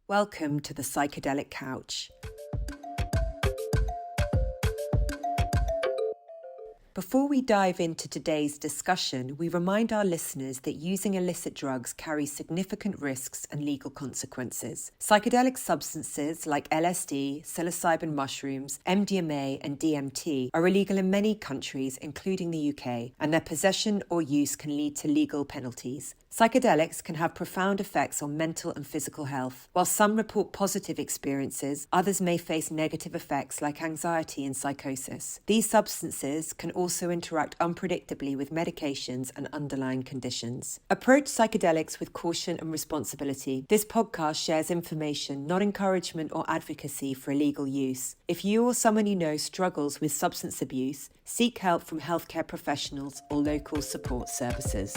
Welcome to the Psychedelic Couch. Before we dive into today's discussion, we remind our listeners that using illicit drugs carries significant risks and legal consequences. Psychedelic substances like LSD, psilocybin mushrooms, MDMA, and DMT are illegal in many countries, including the UK, and their possession or use can lead to legal penalties. Psychedelics can have profound effects on mental and physical health. While some report positive experiences, others may face negative effects like anxiety and psychosis. These substances can also interact unpredictably with medications and underlying conditions. Approach psychedelics with caution and responsibility. This podcast shares information, not encouragement or advocacy for illegal use. If you or someone you know struggles with substance abuse, seek help from healthcare professionals or local support services.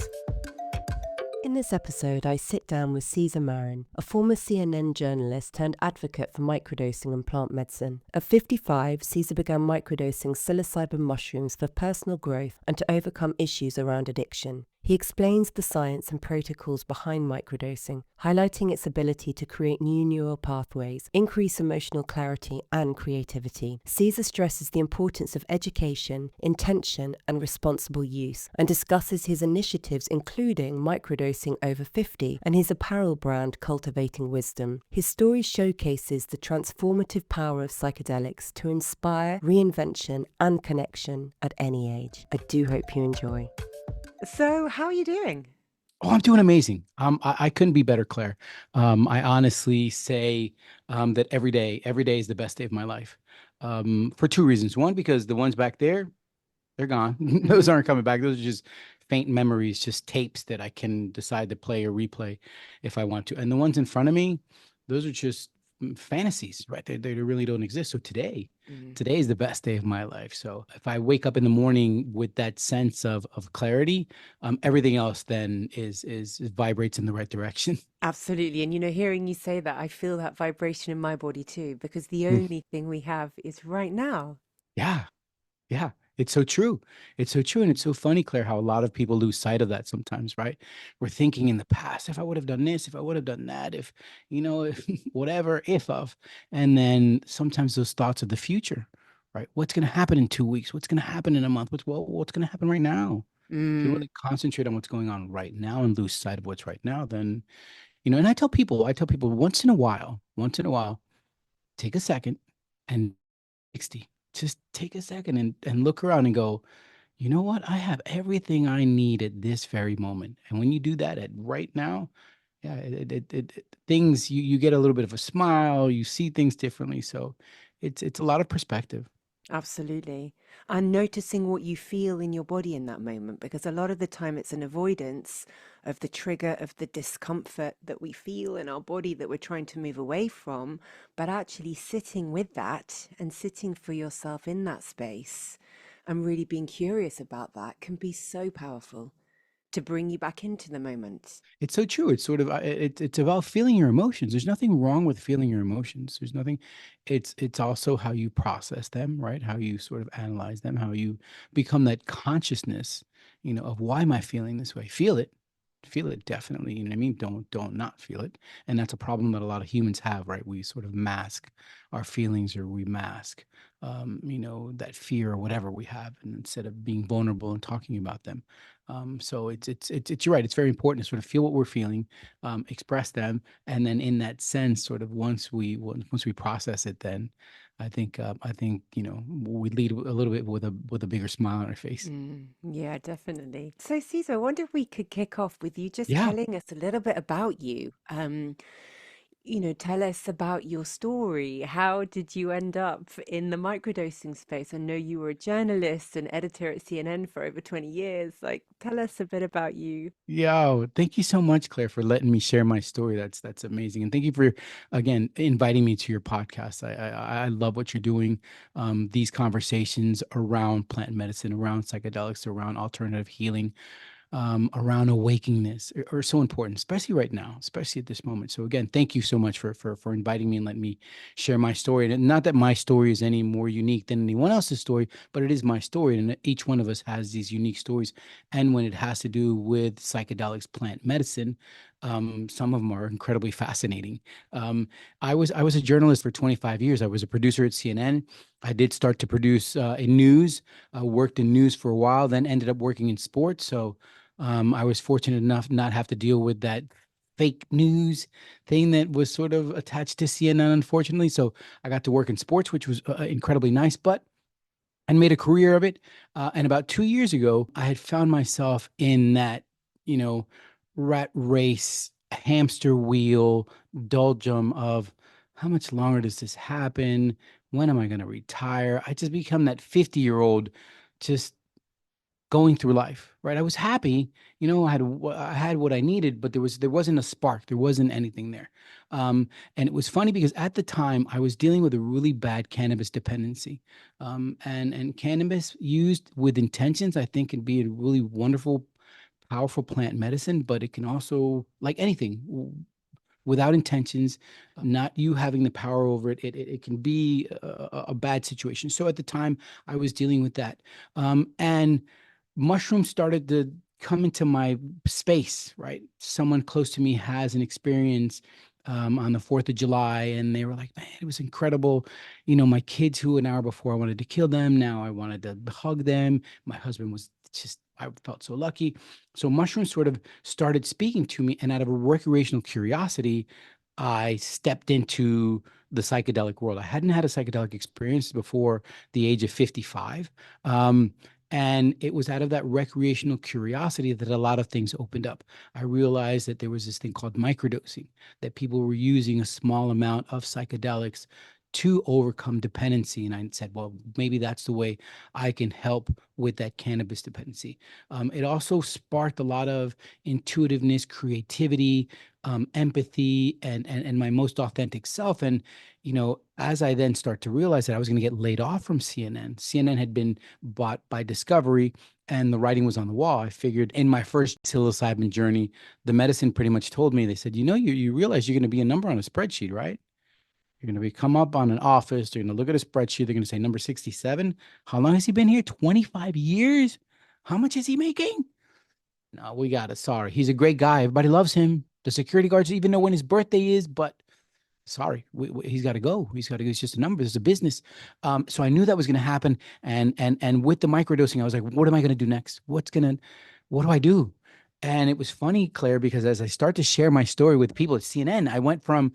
In this episode, I sit down with Cesar Marin, a former CNN journalist turned advocate for microdosing and plant medicine. At 55, Cesar began microdosing psilocybin mushrooms for personal growth and to overcome issues around addiction. He explains the science and protocols behind microdosing, highlighting its ability to create new neural pathways, increase emotional clarity and creativity. Cesar stresses the importance of education, intention, and responsible use, and discusses his initiatives including Microdosing Over 50 and his apparel brand Cultivating Wisdom. His story showcases the transformative power of psychedelics to inspire reinvention and connection at any age. I do hope you enjoy. So, how are you doing? Oh, I'm doing amazing. I couldn't be better, Claire. I honestly say that every day is the best day of my life. For two reasons. One, because the ones back there, they're gone. Those aren't coming back. Those are just faint memories, just tapes that I can decide to play or replay if I want to. And the ones in front of me, those are just fantasies, right? They really don't exist. So today is the best day of my life. So if I wake up in the morning with that sense of clarity, everything else then is vibrates in the right direction. Absolutely. And hearing you say that, I feel that vibration in my body too, because the only thing we have is right now. Yeah. Yeah, it's so true. It's so true. And it's so funny, Claire, how a lot of people lose sight of that sometimes, right? We're thinking in the past, if I would have done this, if I would have done that, if, if whatever, if of, and then sometimes those thoughts of the future, right? What's going to happen in 2 weeks? What's going to happen in a month? What's going to happen right now? If you Mm. really concentrate on what's going on right now and lose sight of what's right now, then, and I tell people once in a while, take a second and 60. Just take a second and look around and go, you know what? I have everything I need at this very moment. And when you do that at right now, yeah, things you get a little bit of a smile, you see things differently. So it's a lot of perspective. Absolutely. And noticing what you feel in your body in that moment, because a lot of the time it's an avoidance of the trigger of the discomfort that we feel in our body that we're trying to move away from, but actually sitting with that and sitting for yourself in that space and really being curious about that can be so powerful to bring you back into the moment. It's so true. It's sort of it's about feeling your emotions. There's nothing wrong with feeling your emotions. There's nothing. It's also how you process them, right? How you sort of analyze them, how you become that consciousness, of why am I feeling this way? Feel it definitely. You know what I mean? Don't not feel it. And that's a problem that a lot of humans have, right? We sort of mask our feelings or we mask, that fear or whatever we have, and instead of being vulnerable and talking about them. So it's you're right. It's very important to sort of feel what we're feeling, express them, and then in that sense, sort of once we process it, then I think we lead a little bit with a bigger smile on our face. Yeah, definitely. So, Caesar, I wonder if we could kick off with you just Yeah. telling us a little bit about you. Tell us about your story. How did you end up in the microdosing space? I know you were a journalist and editor at CNN for over 20 years. Like, tell us a bit about you. Yo, thank you so much, Claire, for letting me share my story. That's amazing, and thank you for again inviting me to your podcast. I love what you're doing. These conversations around plant medicine, around psychedelics, around alternative healing, around awakeness are so important, especially right now, especially at this moment. So again, thank you so much for inviting me and letting me share my story. And not that my story is any more unique than anyone else's story, but it is my story, and each one of us has these unique stories. And when it has to do with psychedelics, plant medicine, Some of them are incredibly fascinating. Um, I was a journalist for 25 years. I was a producer at CNN. I did start to produce in news, worked in news for a while, then ended up working in sports. So I was fortunate enough not have to deal with that fake news thing that was sort of attached to CNN, unfortunately. So I got to work in sports, which was incredibly nice. But and made a career of it. And about 2 years ago, I had found myself in that, you know, rat race, hamster wheel, doldrum of how much longer does this happen? When am I going to retire? I just become that 50-year-old just going through life, right? I was happy, I had what I needed, but there wasn't a spark, there wasn't anything there. And it was funny because at the time I was dealing with a really bad cannabis dependency, and cannabis used with intentions, I think, can be a really wonderful, powerful plant medicine, but it can also, like anything, without intentions, not you having the power over it, it can be a bad situation. So at the time, I was dealing with that. And mushrooms started to come into my space, right? Someone close to me has an experience on the 4th of July, and they were like, man, it was incredible. My kids who an hour before I wanted to kill them, now I wanted to hug them. My husband was just, I felt so lucky. So mushrooms sort of started speaking to me, and out of a recreational curiosity, I stepped into the psychedelic world. I hadn't had a psychedelic experience before the age of 55. And it was out of that recreational curiosity that a lot of things opened up. I realized that there was this thing called microdosing, that people were using a small amount of psychedelics to overcome dependency. And I said, well, maybe that's the way I can help with that cannabis dependency. It also sparked a lot of intuitiveness, creativity, empathy, and my most authentic self. And as I then start to realize that I was going to get laid off from CNN, CNN had been bought by Discovery, and the writing was on the wall. I figured in my first psilocybin journey, the medicine pretty much told me, they said, you realize you're going to be a number on a spreadsheet, right? You're going to be come up on an office. They're going to look at a spreadsheet. They're going to say number 67. How long has he been here? 25 years. How much is he making? No, we got it. Sorry. He's a great guy. Everybody loves him. The security guards even know when his birthday is, but sorry, he's got to go. He's got to go. It's just a number. It's a business. So I knew that was going to happen. And with the microdosing, I was like, what am I going to do next? What do I do? And it was funny, Claire, because as I start to share my story with people at CNN, I went from,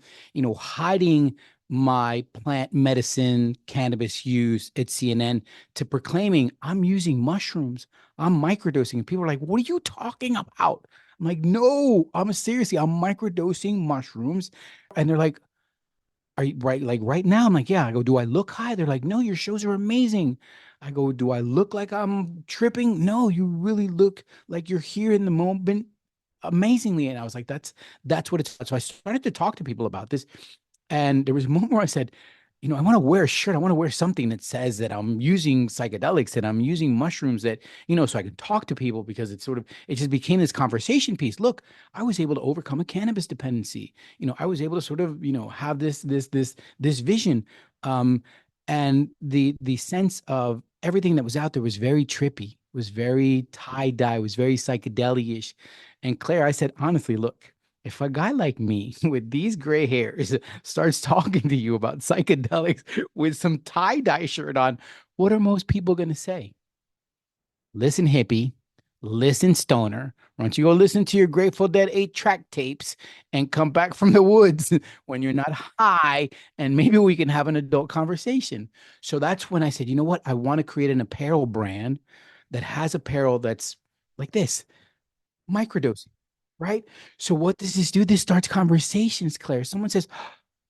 hiding my plant medicine cannabis use at CNN to proclaiming I'm using mushrooms. I'm microdosing. And people are like, what are you talking about? I'm like, no, seriously, I'm microdosing mushrooms. And they're like, are you right? Like right now, I'm like, yeah. I go, do I look high? They're like, no, your shows are amazing. I go, do I look like I'm tripping? No, you really look like you're here in the moment amazingly. And I was like, that's what it's. So I started to talk to people about this. And there was a moment where I said, I want to wear a shirt. I want to wear something that says that I'm using psychedelics, that I'm using mushrooms, that, so I can talk to people, because it just became this conversation piece. Look, I was able to overcome a cannabis dependency. I was able to sort of, have this vision. And the sense of everything that was out there was very trippy, was very tie-dye, was very psychedelic-ish. And Claire, I said, honestly, look, if a guy like me with these gray hairs starts talking to you about psychedelics with some tie-dye shirt on, what are most people going to say? Listen, hippie, listen, stoner. Why don't you go listen to your Grateful Dead 8-track tapes and come back from the woods when you're not high, and maybe we can have an adult conversation. So that's when I said, you know what? I want to create an apparel brand that has apparel that's like this, microdosing, right? So what does this do? This starts conversations, Claire. Someone says,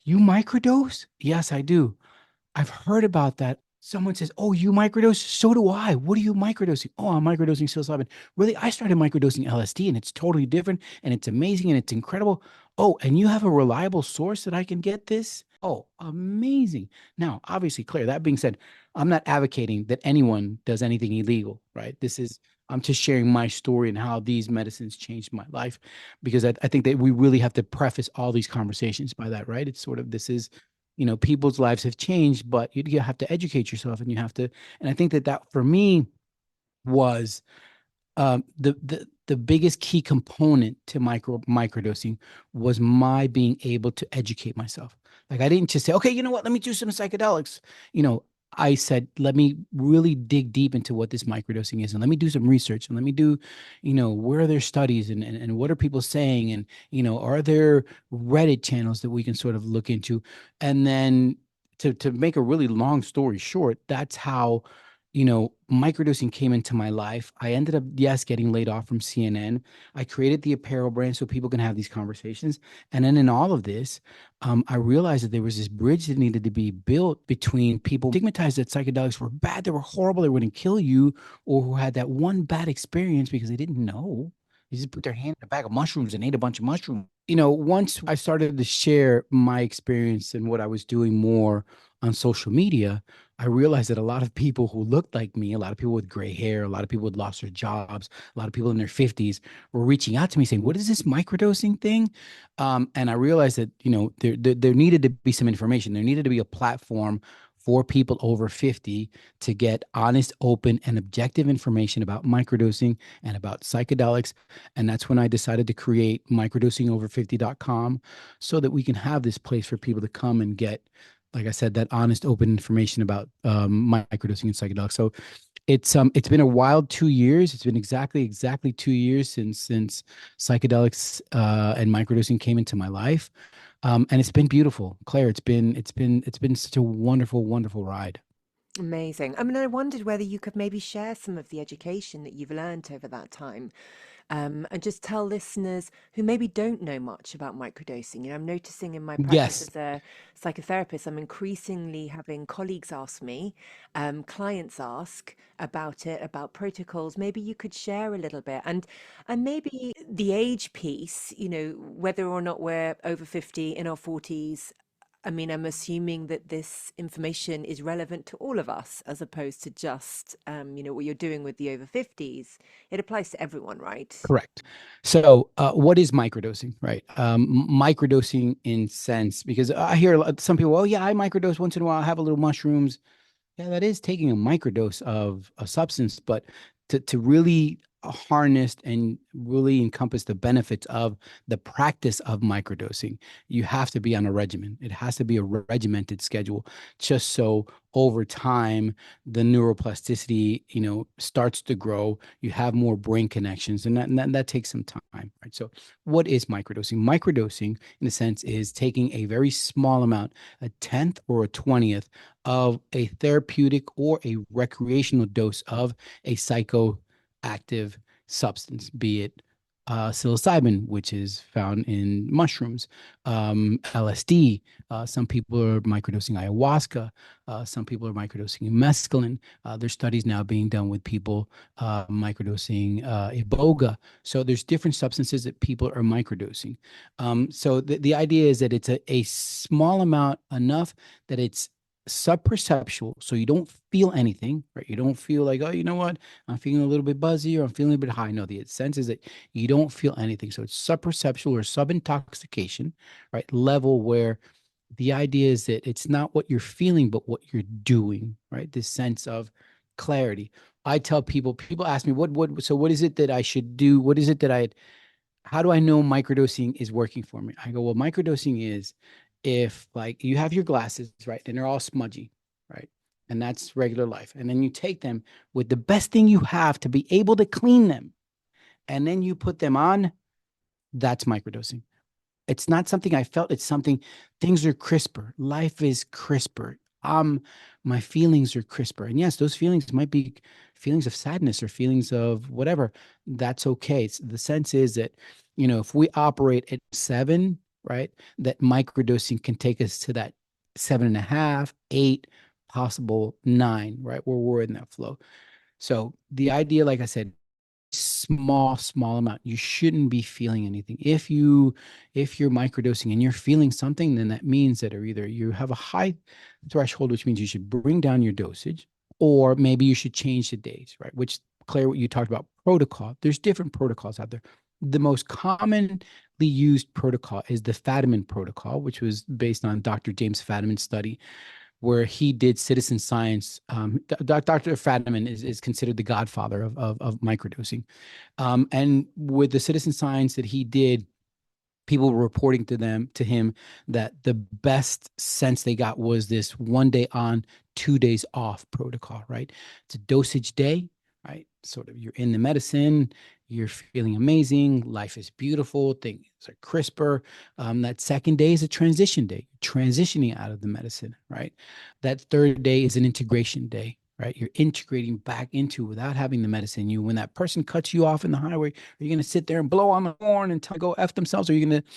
you microdose? Yes, I do. I've heard about that. Someone says, oh, you microdose? So do I. What are you microdosing? Oh, I'm microdosing psilocybin. Really? I started microdosing LSD, and it's totally different, and it's amazing, and it's incredible. Oh, and you have a reliable source that I can get this? Oh, amazing. Now, obviously, Claire, that being said, I'm not advocating that anyone does anything illegal, right? I'm just sharing my story and how these medicines changed my life, because I think that we really have to preface all these conversations by that, right? It's sort of, this is, people's lives have changed, but you have to educate yourself, and you have to, and I think that for me was The biggest key component to microdosing was my being able to educate myself. Like I didn't just say, okay, you know what, let me do some psychedelics. You know, I said, let me really dig deep into what this microdosing is, and let me do some research, and let me do, where are there studies, and what are people saying, and are there Reddit channels that we can sort of look into, and then to make a really long story short, that's how microdosing came into my life. I ended up, yes, getting laid off from CNN. I created the apparel brand so people can have these conversations. And then in all of this, I realized that there was this bridge that needed to be built between people stigmatized that psychedelics were bad, they were horrible, they wouldn't kill you, or who had that one bad experience because they didn't know. They just put their hand in a bag of mushrooms and ate a bunch of mushrooms. Once I started to share my experience and what I was doing more on social media, I realized that a lot of people who looked like me, a lot of people with gray hair, a lot of people who had lost their jobs, a lot of people in their 50s were reaching out to me saying, "What is this microdosing thing?" And I realized that, there needed to be some information. There needed to be a platform for people over 50 to get honest, open, and objective information about microdosing and about psychedelics. And that's when I decided to create microdosingover50.com so that we can have this place for people to come and get, like I said, that honest, open information about microdosing and psychedelics. So it's been a wild 2 years. It's been exactly 2 years since psychedelics and microdosing came into my life, and it's been beautiful, Claire. It's been such a wonderful, wonderful ride. Amazing. I mean, I wondered whether you could maybe share some of the education that you've learned over that time, and just tell listeners who maybe don't know much about microdosing. I'm noticing in my practice Yes, as a psychotherapist, I'm increasingly having colleagues ask me, clients ask about it, about protocols. Maybe you could share a little bit, and maybe the age piece. Whether or not we're over 50, in our 40s. I mean, I'm assuming that this information is relevant to all of us as opposed to just, what you're doing with the over 50s. It applies to everyone, right? correct. So, what is microdosing, right? Microdosing in sense, because I hear some people, oh yeah, I microdose once in a while, I have a little mushrooms. Yeah, that is taking a microdose of a substance, but to really harness and really encompass the benefits of the practice of microdosing, you have to be on a regimen. It has to be a regimented schedule, just so over time the neuroplasticity, starts to grow. You have more brain connections, and that takes some time, right? So, what is microdosing? Microdosing, in a sense, is taking a very small amount, a tenth or a 20th of a therapeutic or a recreational dose of a psychoactive substance, be it psilocybin, which is found in mushrooms, LSD. Some people are microdosing ayahuasca. Some people are microdosing mescaline. There's studies now being done with people microdosing iboga. So there's different substances that people are microdosing. So the idea is that it's a small amount, enough that it's subperceptual, so you don't feel anything, right? You don't feel like, oh, you know what, I'm feeling a little bit buzzy or I'm feeling a bit high. No, the sense is that you don't feel anything. So it's subperceptual or subintoxication, right? Level where the idea is that it's not what you're feeling, but what you're doing, right? This sense of clarity. I tell people ask me, so what is it that I should do? What is it that how do I know microdosing is working for me? I go, well, microdosing is if like you have your glasses, right, and they're all smudgy, right? And that's regular life. And then you take them with the best thing you have to be able to clean them. And then you put them on, that's microdosing. It's not something I felt. It's something, things are crisper. Life is crisper. My feelings are crisper. And yes, those feelings might be feelings of sadness or feelings of whatever. That's okay. The sense is that, if we operate at 7, right, that microdosing can take us to that 7.5, 8, possible 9, right, where we're in that flow. So the idea, like I said, small amount, you shouldn't be feeling anything. If you're microdosing and you're feeling something, then that means that either you have a high threshold, which means you should bring down your dosage, or maybe you should change the days, right? Which, Claire, what you talked about, protocol, there's different protocols out there. The most commonly used protocol is the Fadiman protocol, which was based on Dr. James Fadiman's study, where he did citizen science. Dr. Fadiman is considered the godfather of microdosing. And with the citizen science that he did, people were reporting to him that the best sense they got was this 1 day on, 2 days off protocol, right? It's a dosage day, right? Sort of you're in the medicine, you're feeling amazing, life is beautiful, things are crisper. That second day is a transition day, transitioning out of the medicine, right? That third day is an integration day, right? You're integrating back into without having the medicine. When that person cuts you off in the highway, are you going to sit there and blow on the horn and tell go F themselves? Or are you going to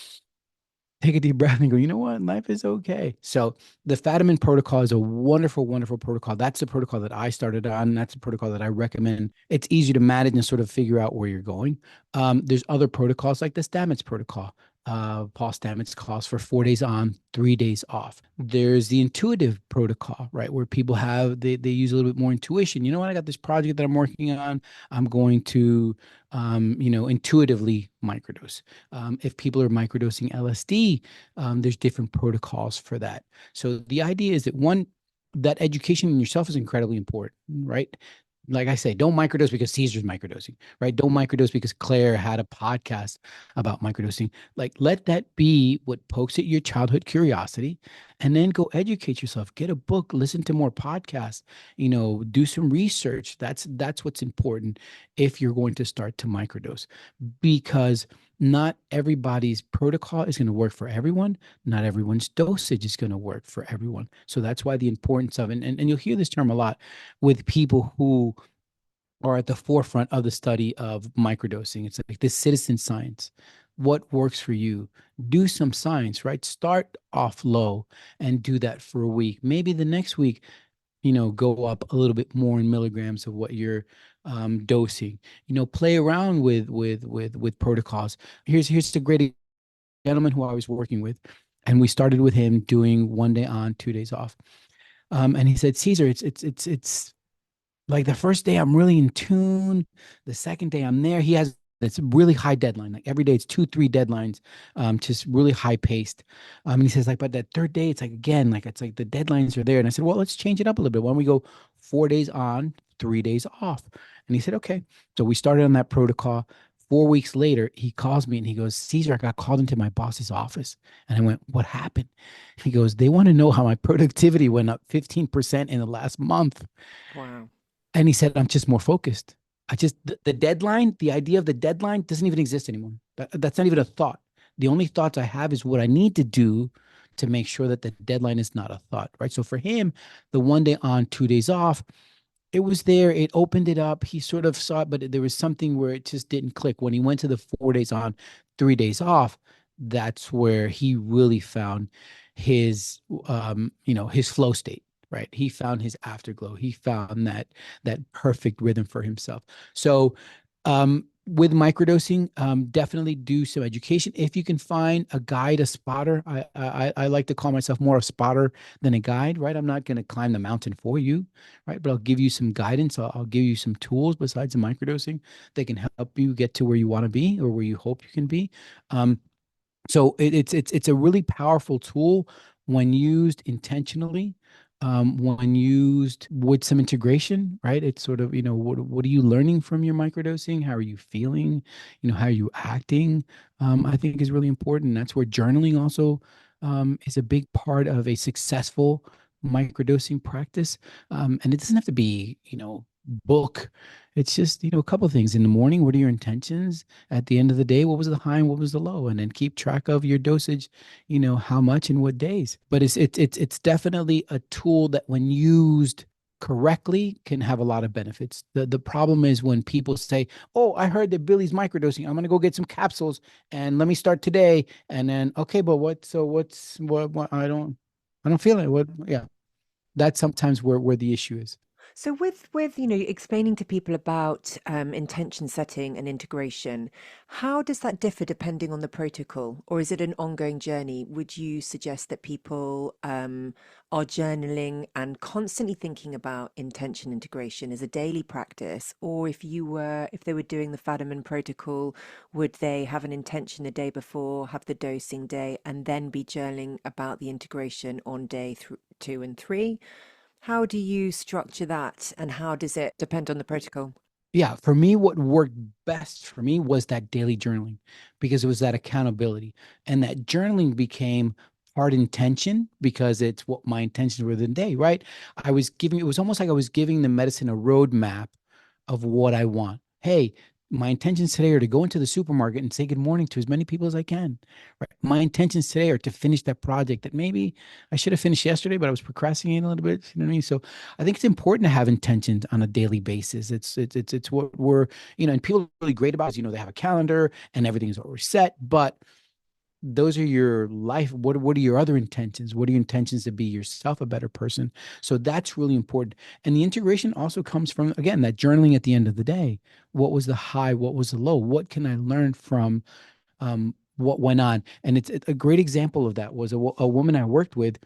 take a deep breath and go, you know what? Life is okay. So the Fadiman protocol is a wonderful, wonderful protocol. That's the protocol that I started on. That's the protocol that I recommend. It's easy to manage and sort of figure out where you're going. There's other protocols like the Stamets protocol. Paul Stamets calls for 4 days on, 3 days off. There's the intuitive protocol, right? Where people they use a little bit more intuition. You know what? I got this project that I'm working on. I'm going to, intuitively microdose. If people are microdosing LSD, there's different protocols for that. So the idea is that that education in yourself is incredibly important, right? Like I say, don't microdose because Caesar's microdosing, right? Don't microdose because Claire had a podcast about microdosing. Like, let that be what pokes at your childhood curiosity, and then go educate yourself. Get a book, listen to more podcasts, do some research. That's what's important if you're going to start to microdose, because not everybody's protocol is going to work for everyone. Not everyone's dosage is going to work for everyone. So that's why the importance of it, and you'll hear this term a lot with people who are at the forefront of the study of microdosing. It's like this citizen science. What works for you? Do some science, right? Start off low and do that for a week. Maybe the next week, go up a little bit more in milligrams of what you're dosing. Play around with protocols. Here's a great gentleman who I was working with, and we started with him doing 1 day on, 2 days off. And he said, Caesar, it's like the first day I'm really in tune. The second day I'm there. He has it's a really high deadline. Like every day it's 2, 3 deadlines, just really high paced. And he says, like, but that third day, it's like again, like it's like the deadlines are there. And I said, well, let's change it up a little bit. Why don't we go 4 days on, 3 days off? And he said, okay. So we started on that protocol. 4 weeks later, he calls me and he goes, Caesar, I got called into my boss's office. And I went, what happened? He goes, they want to know how my productivity went up 15% in the last month. Wow. And he said, I'm just more focused. The deadline, the idea of the deadline doesn't even exist anymore. That's not even a thought. The only thoughts I have is what I need to do to make sure that the deadline is not a thought, right? So for him, the 1 day on, 2 days off, it was there. It opened it up. He sort of saw it, but there was something where it just didn't click. When he went to the 4 days on, 3 days off, that's where he really found his, his flow state, right? He found his afterglow. He found that perfect rhythm for himself. So, with microdosing, definitely do some education. If you can find a guide, a spotter, I like to call myself more a spotter than a guide, right? I'm not going to climb the mountain for you, right? But I'll give you some guidance. I'll give you some tools besides the microdosing that can help you get to where you want to be or where you hope you can be. So it's a really powerful tool when used intentionally, when used with some integration, right? It's sort of, what are you learning from your microdosing? How are you feeling? How are you acting? I think is really important. That's where journaling also is a big part of a successful microdosing practice. And it doesn't have to be, book. It's just, a couple of things. In the morning, what are your intentions? At the end of the day, what was the high and what was the low? And then keep track of your dosage, how much and what days. But it's definitely a tool that when used correctly can have a lot of benefits. The problem is when people say, oh, I heard that Billy's microdosing. I'm gonna go get some capsules and let me start today. And then, okay, but what I don't feel it. What, yeah. That's sometimes where the issue is. So with explaining to people about intention setting and integration, how does that differ depending on the protocol, or is it an ongoing journey? Would you suggest that people are journaling and constantly thinking about intention integration as a daily practice, or if they were doing the Fadiman protocol, would they have an intention the day before, have the dosing day, and then be journaling about the integration on two and three? How do you structure that, and how does it depend on the protocol? Yeah, for me, what worked best for me was that daily journaling because it was that accountability. And that journaling became part intention because it's what my intentions were the day, right? It was almost like I was giving the medicine a roadmap of what I want. Hey, my intentions today are to go into the supermarket and say good morning to as many people as I can. Right. My intentions today are to finish that project that maybe I should have finished yesterday, but I was procrastinating a little bit. You know what I mean? So I think it's important to have intentions on a daily basis. It's what we're, and people are really great about is, they have a calendar and everything is already set, but those are your life. What are your other intentions? What are your intentions to be yourself a better person? So that's really important. And the integration also comes from, again, that journaling at the end of the day. What was the high? What was the low? What can I learn from what went on? And it's a great example of that was a woman I worked with.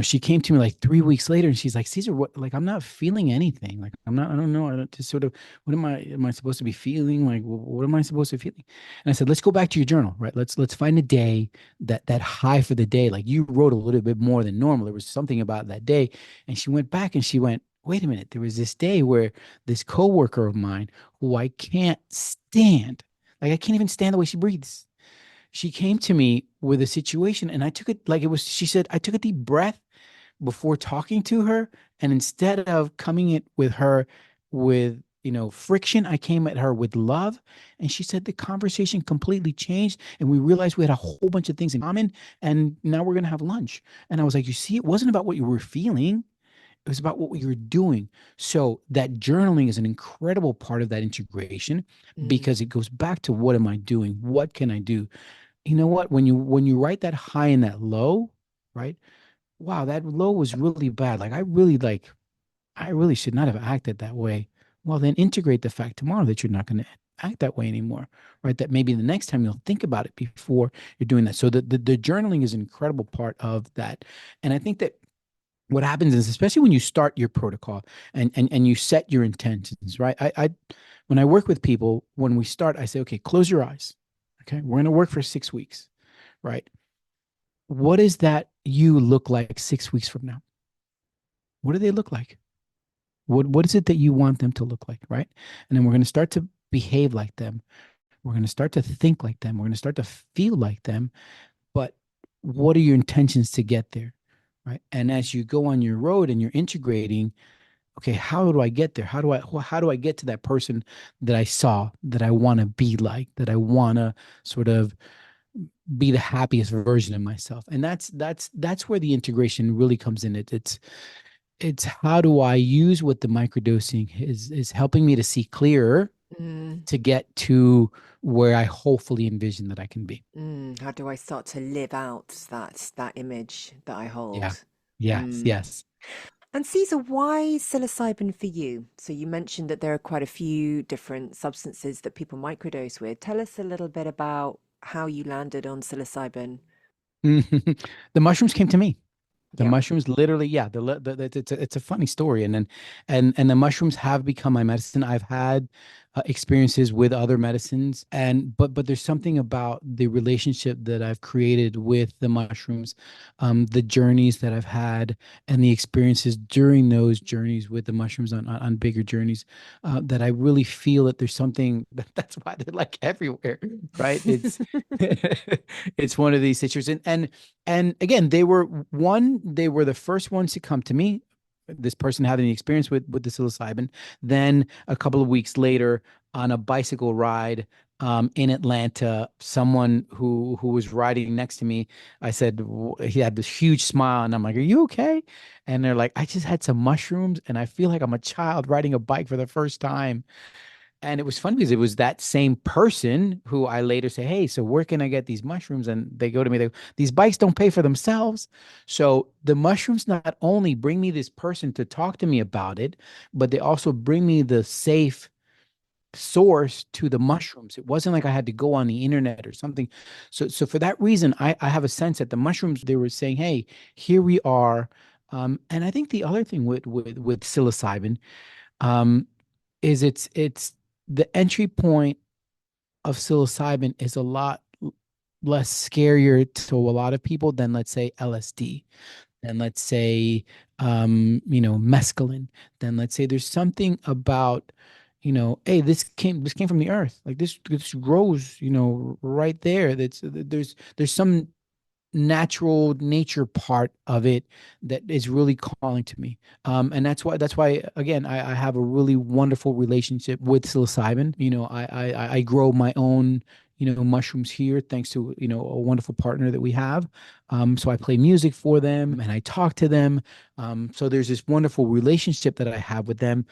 She came to me like 3 weeks later and she's like, Caesar, what, like, I'm not feeling anything. Like, I don't know. I don't just sort of, what am I supposed to be feeling? Like, what am I supposed to be feeling? And I said, let's go back to your journal, right? Let's find a day that high for the day. Like you wrote a little bit more than normal. There was something about that day. And she went back and she went, wait a minute. There was this day where this coworker of mine who I can't stand, like I can't even stand the way she breathes. She came to me with a situation and I took it like it was, she said, I took a deep breath before talking to her. And instead of coming it with her with, friction, I came at her with love. And she said the conversation completely changed. And we realized we had a whole bunch of things in common. And now we're going to have lunch. And I was like, you see, it wasn't about what you were feeling. It was about what you were doing. So that journaling is an incredible part of that integration Mm. because it goes back to what am I doing? What can I do? You know what? When you write that high and that low, right? Wow, that low was really bad. I really should not have acted that way. Well, then integrate the fact tomorrow that you're not going to act that way anymore, right? That maybe the next time you'll think about it before you're doing that. So the journaling is an incredible part of that. And I think that what happens is, especially when you start your protocol and you set your intentions, right? When I work with people, when we start, I say, okay, close your eyes. Okay, we're going to work for 6 weeks, right? What does that you look like 6 weeks from now? What do they look like? What is it that you want them to look like, right? And then we're going to start to behave like them. We're going to start to think like them. We're going to start to feel like them. But what are your intentions to get there, right? And as you go on your road and you're integrating, okay, how do I get there? How do I get to that person that I saw that I want to be like, that I want to sort of be the happiest version of myself? And that's where the integration really comes in. It's how do I use what the microdosing is helping me to see clearer Mm. to get to where I hopefully envision that I can be. How do I start to live out that image that I Yeah. hold? Yes. Mm. Yes. And Caesar, why psilocybin for you? So you mentioned that there are quite a few different substances that people microdose with. Tell us a little bit about how you landed on psilocybin. The mushrooms came to me. The Yep. mushrooms literally, yeah, it's a funny story. And the mushrooms have become my medicine. I've had experiences with other medicines, but there's something about the relationship that I've created with the mushrooms, the journeys that I've had, and the experiences during those journeys with the mushrooms on bigger journeys, that I really feel that there's something that's why they're like everywhere, right? It's it's one of these situations, and again, they were the first ones to come to me. This person having the experience with the psilocybin. Then a couple of weeks later, on a bicycle ride in Atlanta, someone who was riding next to me, I said he had this huge smile, and I'm like, "Are you okay?" And they're like, "I just had some mushrooms, and I feel like I'm a child riding a bike for the first time." And it was fun because it was that same person who I later say, hey, so where can I get these mushrooms? And they go to me, they go, these bikes don't pay for themselves. So the mushrooms not only bring me this person to talk to me about it, but they also bring me the safe source to the mushrooms. It wasn't like I had to go on the internet or something. So for that reason, I have a sense that the mushrooms, they were saying, hey, here we are. And I think the other thing with psilocybin, um, is it's the entry point of psilocybin is a lot less scarier to a lot of people than, let's say, LSD, than, let's say, mescaline, then let's say there's something about, hey, this came from the earth. Like this grows, right there. There's some natural nature part of it that is really calling to me. And that's why again, I have a really wonderful relationship with psilocybin. I grow my own, mushrooms here thanks to, a wonderful partner that we have. So I play music for them and I talk to them. So there's this wonderful relationship that I have with them.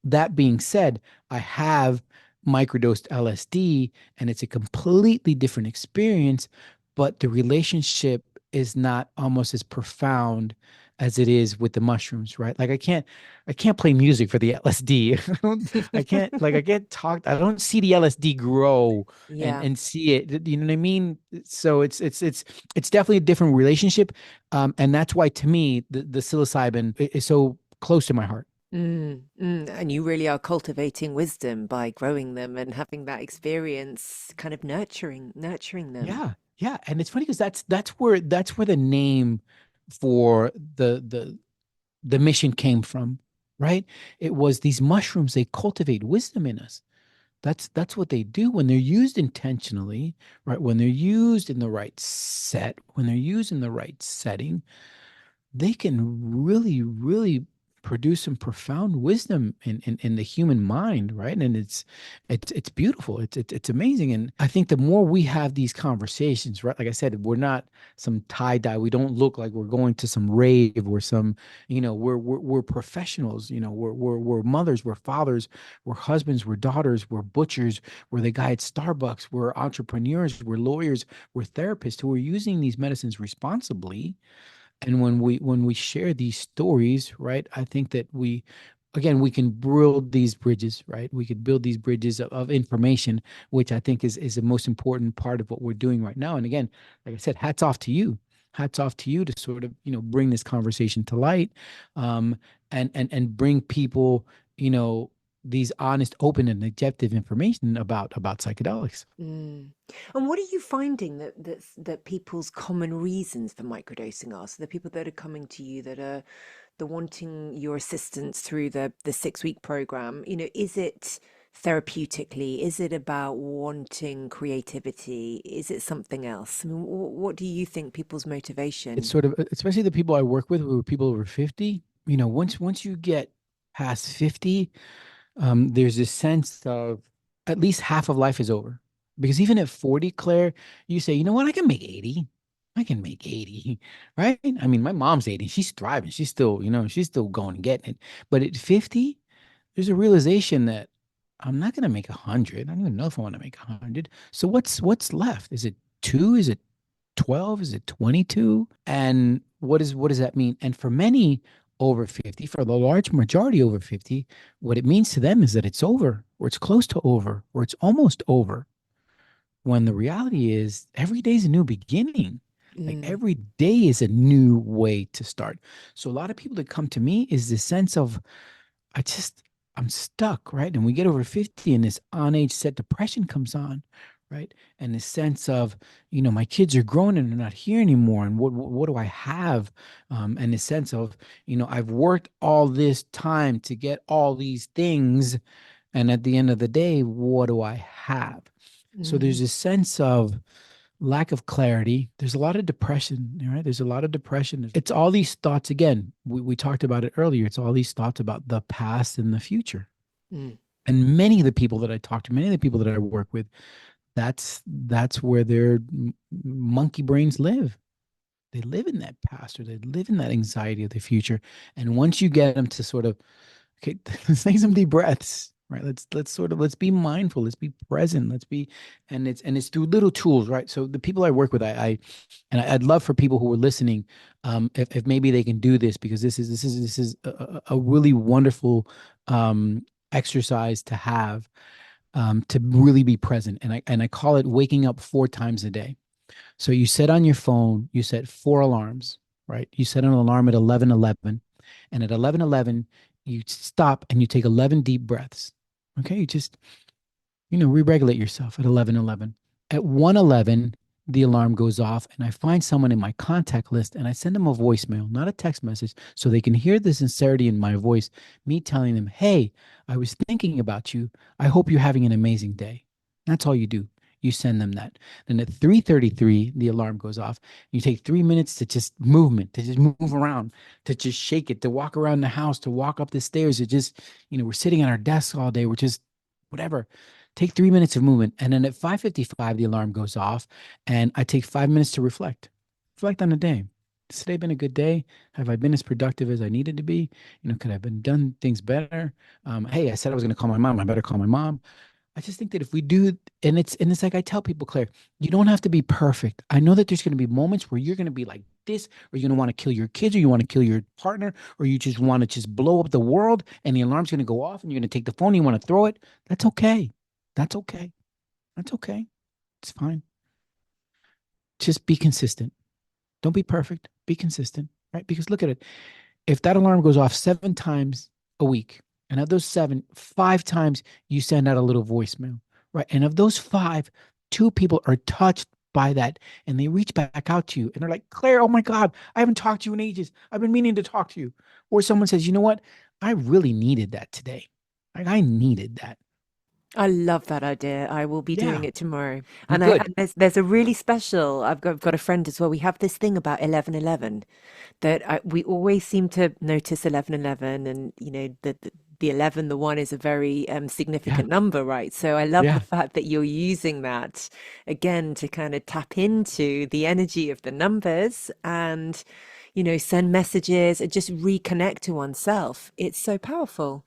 That being said, I have microdosed LSD and it's a completely different experience, but the relationship is not almost as profound as it is with the mushrooms, right? Like I can't play music for the LSD. I can't talk. I don't see the LSD grow and Yeah. and see it. You know what I mean? So it's definitely a different relationship, and that's why to me the psilocybin is so close to my heart. And you really are cultivating wisdom by growing them and having that experience, kind of nurturing them. Yeah, yeah, and it's funny because that's where the name for the mission came from, right? It was these mushrooms, they cultivate wisdom in us. That's what they do when they're used intentionally, right? When they're used in the right set, when they're used in the right setting, they can really, really produce some profound wisdom in the human mind, right? And it's beautiful. It's amazing. And I think the more we have these conversations, right? Like I said, we're not some tie dye. We don't look like we're going to some rave or some, we're professionals. We're mothers, we're fathers, we're husbands, we're daughters, we're butchers, we're the guy at Starbucks, we're entrepreneurs, we're lawyers, we're therapists who are using these medicines responsibly. And when we share these stories, right, I think that we can build these bridges, right? We could build these bridges of information, which I think is the most important part of what we're doing right now. And again, like I said, hats off to you. Hats off to you to sort of, bring this conversation to light, um, and bring people, these honest, open, and objective information about psychedelics. Mm. And what are you finding that people's common reasons for microdosing are? So the people that are coming to you that are the wanting your assistance through the 6 week program, is it therapeutically? Is it about wanting creativity? Is it something else? I mean, what do you think people's It's motivation? sort of, especially the people I work with who are people over 50, once you get past 50, there's this sense of at least half of life is over. Because even at 40, Claire, you say, you know what, I can make 80. I can make 80, right? I mean, my mom's 80. She's thriving. She's still going and getting it. But at 50, there's a realization that I'm not going to make 100. I don't even know if I want to make 100. So what's left? Is it two? Is it 12? Is it 22? And what does that mean? And for many over 50, for the large majority over 50, what it means to them is that it's over, or it's close to over, or it's almost over. When the reality is every day is a new beginning. Like Mm, every day is a new way to start. So a lot of people that come to me is this sense of I just I'm stuck, right? And we get over 50 and this on age set depression comes on, right? And this sense of, my kids are grown and they're not here anymore. And what do I have? And this sense of, I've worked all this time to get all these things. And at the end of the day, what do I have? So there's mm, a sense of lack of clarity. There's a lot of depression, right? There's a lot of depression. It's all these thoughts again. We talked about it earlier. It's all these thoughts about the past and the future. mm, And many of the people that I talk to, many of the people that I work with, that's where their monkey brains live. They live in that past or they live in that anxiety of the future. And once you get them to sort of, okay, let's take some deep breaths. right? Let's sort of let's be mindful, let's be present, let's be, and it's through little tools, right? So the people I work with, I'd love for people who are listening, if maybe they can do this, because this is a really wonderful exercise to have, to really be present, and I call it waking up 4 times a day. So you set on your phone, you set 4 alarms, right? You set an alarm at 11:11, and at 11:11, you stop and you take 11 deep breaths. Okay, you just, re-regulate yourself at 11:11. At 1:11, the alarm goes off, and I find someone in my contact list and I send them a voicemail, not a text message, so they can hear the sincerity in my voice, me telling them, "Hey, I was thinking about you. I hope you're having an amazing day." That's all you do. You send them that. Then at 3:33, the alarm goes off. You take 3 minutes to just movement, to just move around, to just shake it, to walk around the house, to walk up the stairs, to just, we're sitting at our desks all day. We're just whatever. Take 3 minutes of movement. And then at 5:55, the alarm goes off, and I take 5 minutes to reflect. Reflect on the day. Has today been a good day? Have I been as productive as I needed to be? Could I have been done things better? Hey, I said I was going to call my mom. I better call my mom. I just think that if we do, and it's like I tell people, Claire, you don't have to be perfect. I know that there's going to be moments where you're going to be like this, or you're going to want to kill your kids, or you want to kill your partner, or you just want to just blow up the world, and the alarm's going to go off, and you're going to take the phone, and you want to throw it. That's okay. That's okay. That's okay. It's fine. Just be consistent. Don't be perfect. Be consistent, right? Because look at it. If that alarm goes off 7 times a week, and of those seven, 5 times you send out a little voicemail, right? And of those five, two people are touched by that, and they reach back out to you and they're like, "Claire, oh my God, I haven't talked to you in ages. I've been meaning to talk to you." Or someone says, "You know what? I really needed that today. Like, I needed that." I love that idea. I will be doing Yeah, it tomorrow. good. And there's a really special. I've got a friend as well. We have this thing about 11:11 that we always seem to notice 11:11, and the 11, the one is a very Yeah, significant number, right? So I love the yeah. fact that you're using that again to kind of tap into the energy of the numbers and send messages and just reconnect to oneself. It's so powerful.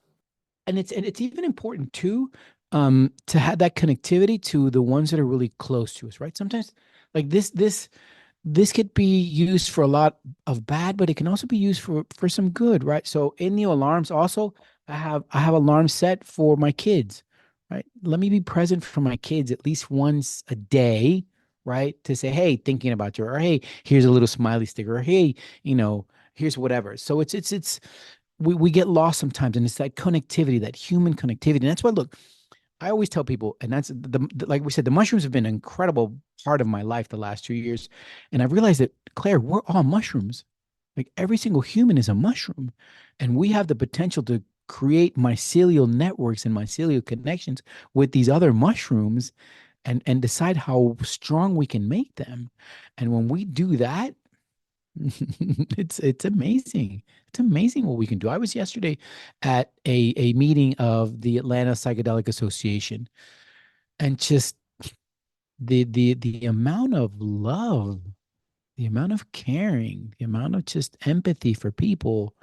And it's even important too, to have that connectivity to the ones that are really close to us, right? Sometimes, like this could be used for a lot of bad, but it can also be used for some good, right? So in the alarms also, I have alarms set for my kids, right? Let me be present for my kids at least once a day, right? To say, "Hey, thinking about you," or "Hey, here's a little smiley sticker," or "Hey, you know here's whatever." So it's we get lost sometimes, and it's that connectivity, that human connectivity. And that's why, look, I always tell people, and that's like we said, the mushrooms have been an incredible part of my life the last 2 years. And I've realized that, Claire, we're all mushrooms. Like, every single human is a mushroom. And we have the potential to create mycelial networks and mycelial connections with these other mushrooms, and decide how strong we can make them. And when we do that, it's amazing. It's amazing what we can do. I was yesterday at a meeting of the Atlanta Psychedelic Association, and just the amount of love, the amount of caring, the amount of just empathy for people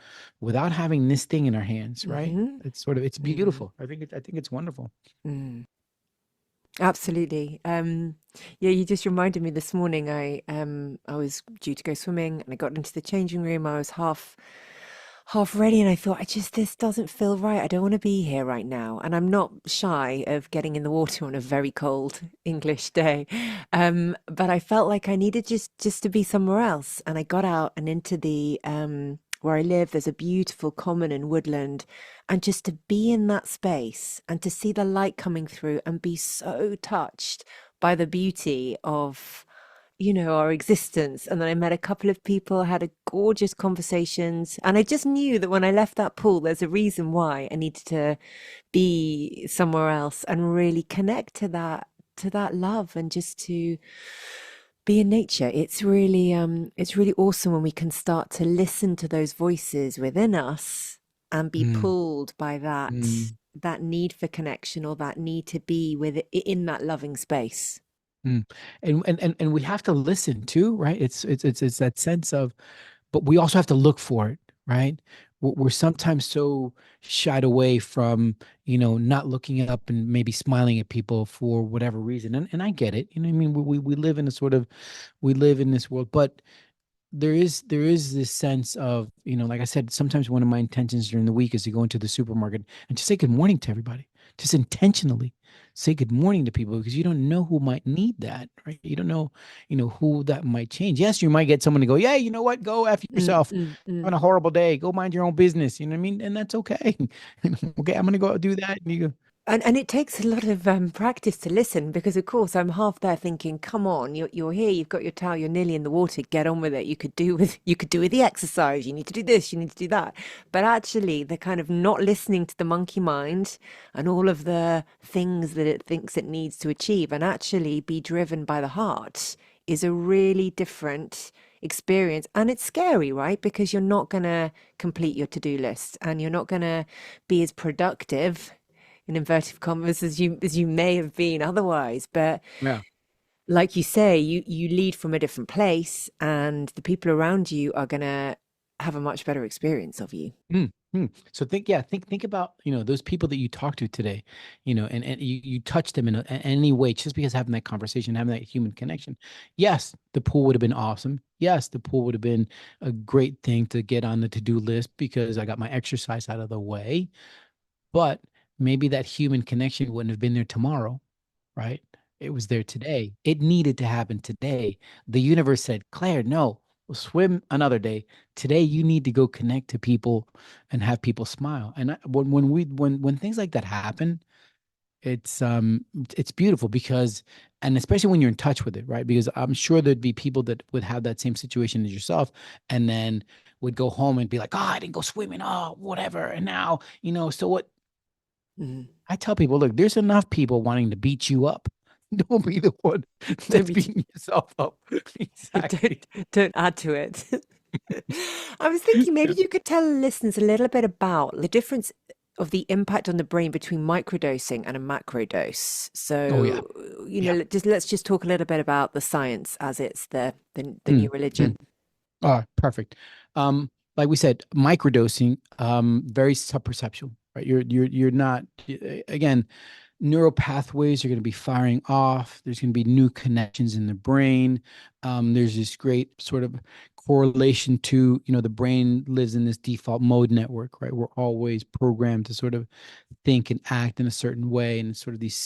without having this thing in our hands, right? Hmm. It's Mm, beautiful. I think it's wonderful. mm. Absolutely. Yeah, you just reminded me this morning. I was due to go swimming, and I got into the changing room. I was half ready, and I thought, this doesn't feel right. I don't want to be here right now. And I'm not shy of getting in the water on a very cold English day. But I felt like I needed just to be somewhere else. And I got out and into the where I live, there's a beautiful common and woodland, and just to be in that space and to see the light coming through and be so touched by the beauty of our existence. And then I met a couple of people, had a gorgeous conversations, and I just knew that when I left that pool, there's a reason why I needed to be somewhere else and really connect to that love, and just to be in nature. It's really awesome when we can start to listen to those voices within us and be Mm, pulled by that mm, that need for connection, or that need to be in that loving space. mm. And we have to listen too, right? It's that sense of, but we also have to look for it, right? we're sometimes so shied away from, not looking up and maybe smiling at people for whatever reason. And I get it. You know what I mean? We live in a sort of, we live in this world, but there is this sense of, like I said, sometimes one of my intentions during the week is to go into the supermarket and just say good morning to everybody. Just intentionally say good morning to people, because you don't know who might need that, right? You don't know, who that might change. Yes, you might get someone to go, yeah, you know what, go F Mm, yourself. mm, On mm. a horrible day, go mind your own business. You know what I mean? And that's okay. Okay, I'm gonna go do that. And you go, And it takes a lot of practice to listen, because of course I'm half there thinking, come on, you're here, you've got your towel, you're nearly in the water, get on with it. You could do with the exercise, you need to do this, you need to do that. But actually the kind of not listening to the monkey mind and all of the things that it thinks it needs to achieve, and actually be driven by the heart, is a really different experience. And it's scary, right? Because you're not going to complete your to-do list, and you're not going to be as productive, in inverted commas, as you may have been otherwise. But yeah. like you say, you lead from a different place, and the people around you are gonna have a much better experience of you. Mm, So think about, those people that you talked to today, and you touch them in any way, just because having that conversation, having that human connection. Yes, the pool would have been awesome. Yes, the pool would have been a great thing to get on the to-do list because I got my exercise out of the way. But maybe that human connection wouldn't have been there tomorrow, right? It was there today. It needed to happen today. The universe said, Claire, no, we'll swim another day. Today, you need to go connect to people and have people smile. And when things like that happen, it's beautiful because, and especially when you're in touch with it, right? Because I'm sure there'd be people that would have that same situation as yourself, and then would go home and be like, oh, I didn't go swimming, oh, whatever. And now, so what? Mm. I tell people, look, there's enough people wanting to beat you up. Don't be the one Don't that's be too, beating yourself up. don't Exactly. don't add to it. I was thinking maybe Yeah. you could tell listeners a little bit about the difference of the impact on the brain between microdosing and a macrodose. Oh yeah. So, Yeah. let's just talk a little bit about the science, as it's the new Mm, religion. mm. Perfect. Like we said, microdosing, very subperceptual, right? You're not, again, neural pathways are going to be firing off. There's going to be new connections in the brain. There's this great sort of correlation to, the brain lives in this default mode network, right? We're always programmed to sort of think and act in a certain way, and sort of these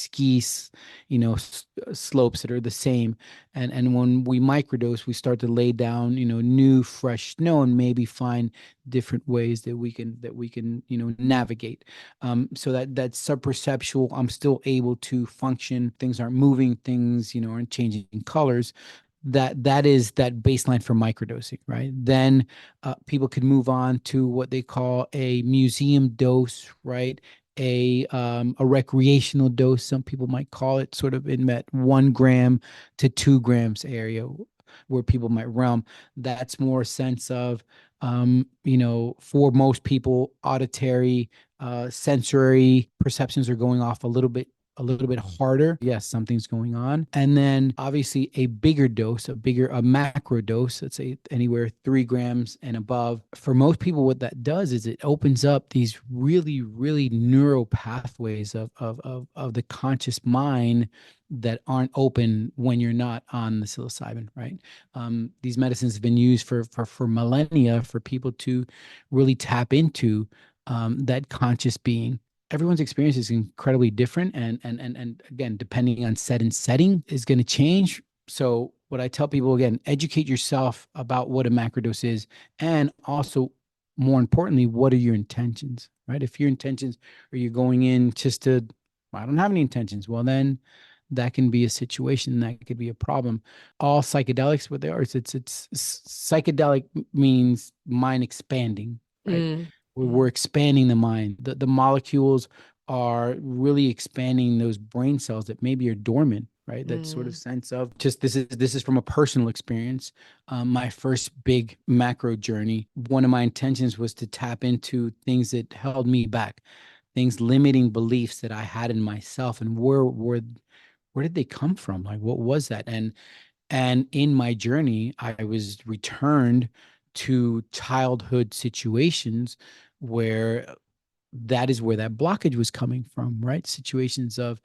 slopes that are the same. And when we microdose, we start to lay down, new fresh snow, and maybe find different ways that we can navigate. So that subperceptual, I'm still able to function. Things aren't moving, things aren't changing colors. That is that baseline for microdosing, right? Then people could move on to what they call a museum dose, right? A recreational dose, some people might call it, sort of in that 1 gram to 2 grams area, where people might realm. That's more a sense of, for most people, auditory, sensory perceptions are going off a little bit harder. Yes, something's going on. And then obviously a bigger dose, a macro dose, let's say anywhere 3 grams and above. For most people, what that does is it opens up these really, really neural pathways of the conscious mind that aren't open when you're not on the psilocybin, right? These medicines have been used for millennia for people to really tap into that conscious being. Everyone's experience is incredibly different, and again, depending on set and setting, is going to change. So what I tell people, again, educate yourself about what a macrodose is, and also, more importantly, what are your intentions, right? If your intentions are you going in just to, I don't have any intentions, well then that can be a situation, that could be a problem. All psychedelics, what they are, it's psychedelic means mind expanding, right? Mm, We're mm, expanding the mind. The molecules are really expanding those brain cells that maybe are dormant, right? That sort of mm, sense of, just this is from a personal experience. My first big macro journey, one of my intentions was to tap into things that held me back, things, limiting beliefs that I had in myself, and where did they come from? Like, what was that? And in my journey, I was returned to childhood situations where that is where that blockage was coming from, right? Situations of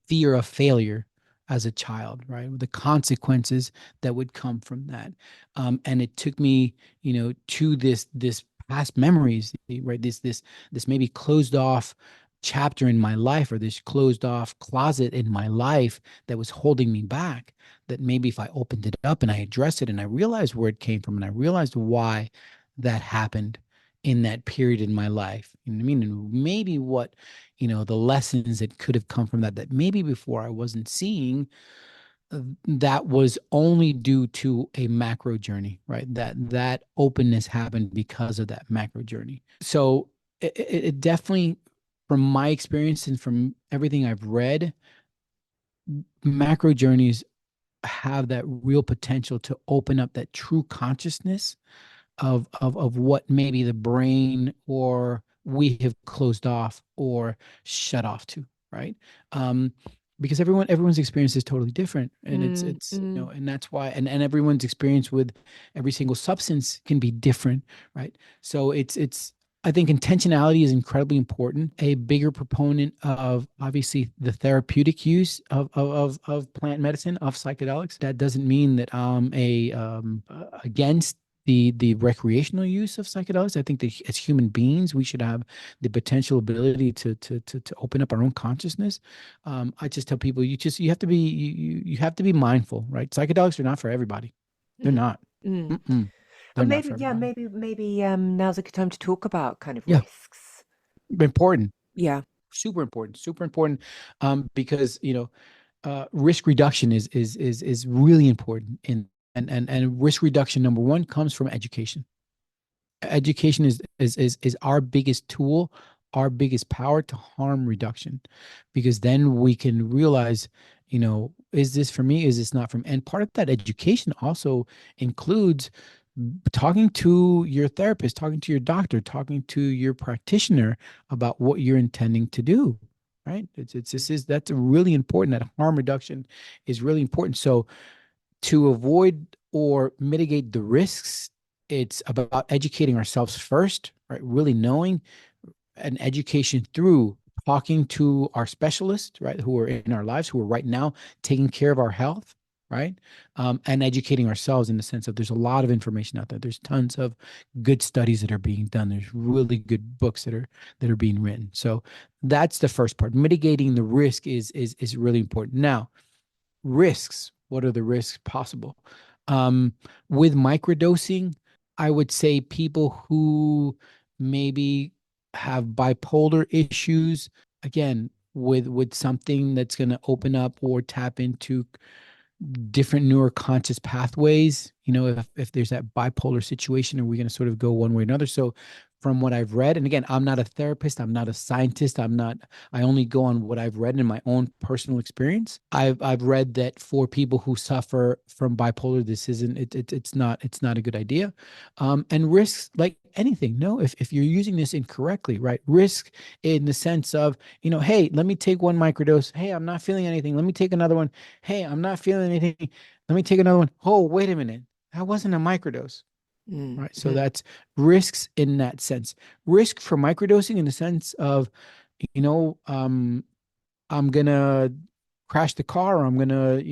fear of failure as a child, right? The consequences that would come from that. And it took me, to this past memories, right? This maybe closed off chapter in my life, or this closed off closet in my life that was holding me back, that maybe if I opened it up and I addressed it and I realized where it came from and I realized why that happened in that period in my life, you know what I mean? And maybe what, the lessons that could have come from that maybe before I wasn't seeing, that was only due to a macro journey, right? That openness happened because of that macro journey. So it definitely, from my experience and from everything I've read, macro journeys have that real potential to open up that true consciousness of what maybe the brain or we have closed off or shut off to, right? um because everyone's experience is totally different, and Mm, it's mm, and that's why, and everyone's experience with every single substance can be different, right? So it's I think intentionality is incredibly important. A bigger proponent of obviously the therapeutic use of plant medicine, of psychedelics. That doesn't mean that I'm against the recreational use of psychedelics. I think that as human beings, we should have the potential ability to open up our own consciousness. I just tell people, you have to be you have to be mindful, right? Psychedelics are not for everybody. They're mm, not. mm. Mm-mm. They're And not maybe, for yeah, everybody. maybe now's a good time to talk about kind of Yeah, risks. important, Yeah. super important, because risk reduction is really important in and risk reduction number one comes from education. Education is our biggest tool, our biggest power to harm reduction, because then we can realize, is this for me, is this not for me? And part of that education also includes talking to your therapist, talking to your doctor, talking to your practitioner about what you're intending to do, right? It's this is that's really important. That harm reduction is really important. So to avoid or mitigate the risks, it's about educating ourselves first, right? Really knowing, and education through talking to our specialists, right? Who are in our lives, who are right now taking care of our health, right? And educating ourselves in the sense of there's a lot of information out there. There's tons of good studies that are being done. There's really good books that are being written. So that's the first part. Mitigating the risk is really important. Now, risks. What are the risks possible? Um, with microdosing, I would say people who maybe have bipolar issues, again, with something that's going to open up or tap into different neuroconscious pathways. If there's that bipolar situation, are we going to sort of go one way or another? So from what I've read, and again, I'm not a therapist, I'm not a scientist, I only go on what I've read in my own personal experience. I've read that for people who suffer from bipolar, this isn't it's not a good idea. And risks, like anything, no, if you're using this incorrectly, right? Risk in the sense of, hey, let me take one microdose. Hey, I'm not feeling anything. Let me take another one. Hey, I'm not feeling anything. Let me take another one. Oh, wait a minute. That wasn't a microdose, Mm, right? So mm, that's risks in that sense. Risk for microdosing in the sense of, you know, um, I'm gonna crash the car, or I'm gonna,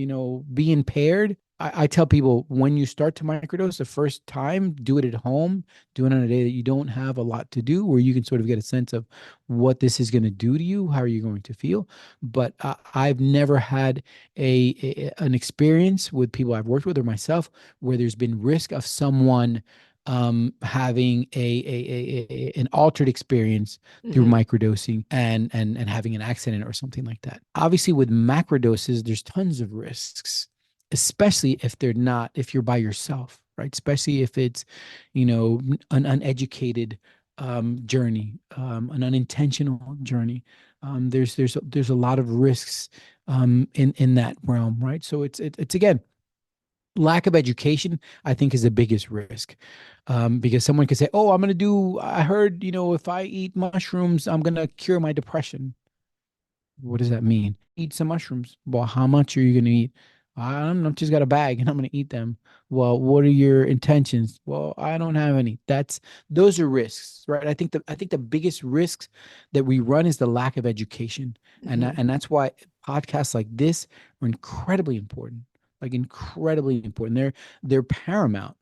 be impaired. I tell people, when you start to microdose the first time, do it at home, do it on a day that you don't have a lot to do, where you can sort of get a sense of what this is going to do to you, how are you going to feel. But I've never had an experience with people I've worked with or myself where there's been risk of someone having an altered experience through mhm, microdosing and having an accident or something like that. Obviously, with macrodoses, there's tons of risks, especially if you're by yourself, right? Especially if it's, an uneducated journey, an unintentional journey. There's a lot of risks in that realm, right? So it's again, lack of education, I think, is the biggest risk, because someone could say, oh, I heard, if I eat mushrooms, I'm going to cure my depression. What does that mean? Eat some mushrooms. Well, how much are you going to eat? I'm just got a bag and I'm going to eat them. Well, what are your intentions? Well, I don't have any. Those are risks, right? I think the biggest risks that we run is the lack of education. Hmm. And that's why podcasts like this are incredibly important. Like incredibly important. They're paramount,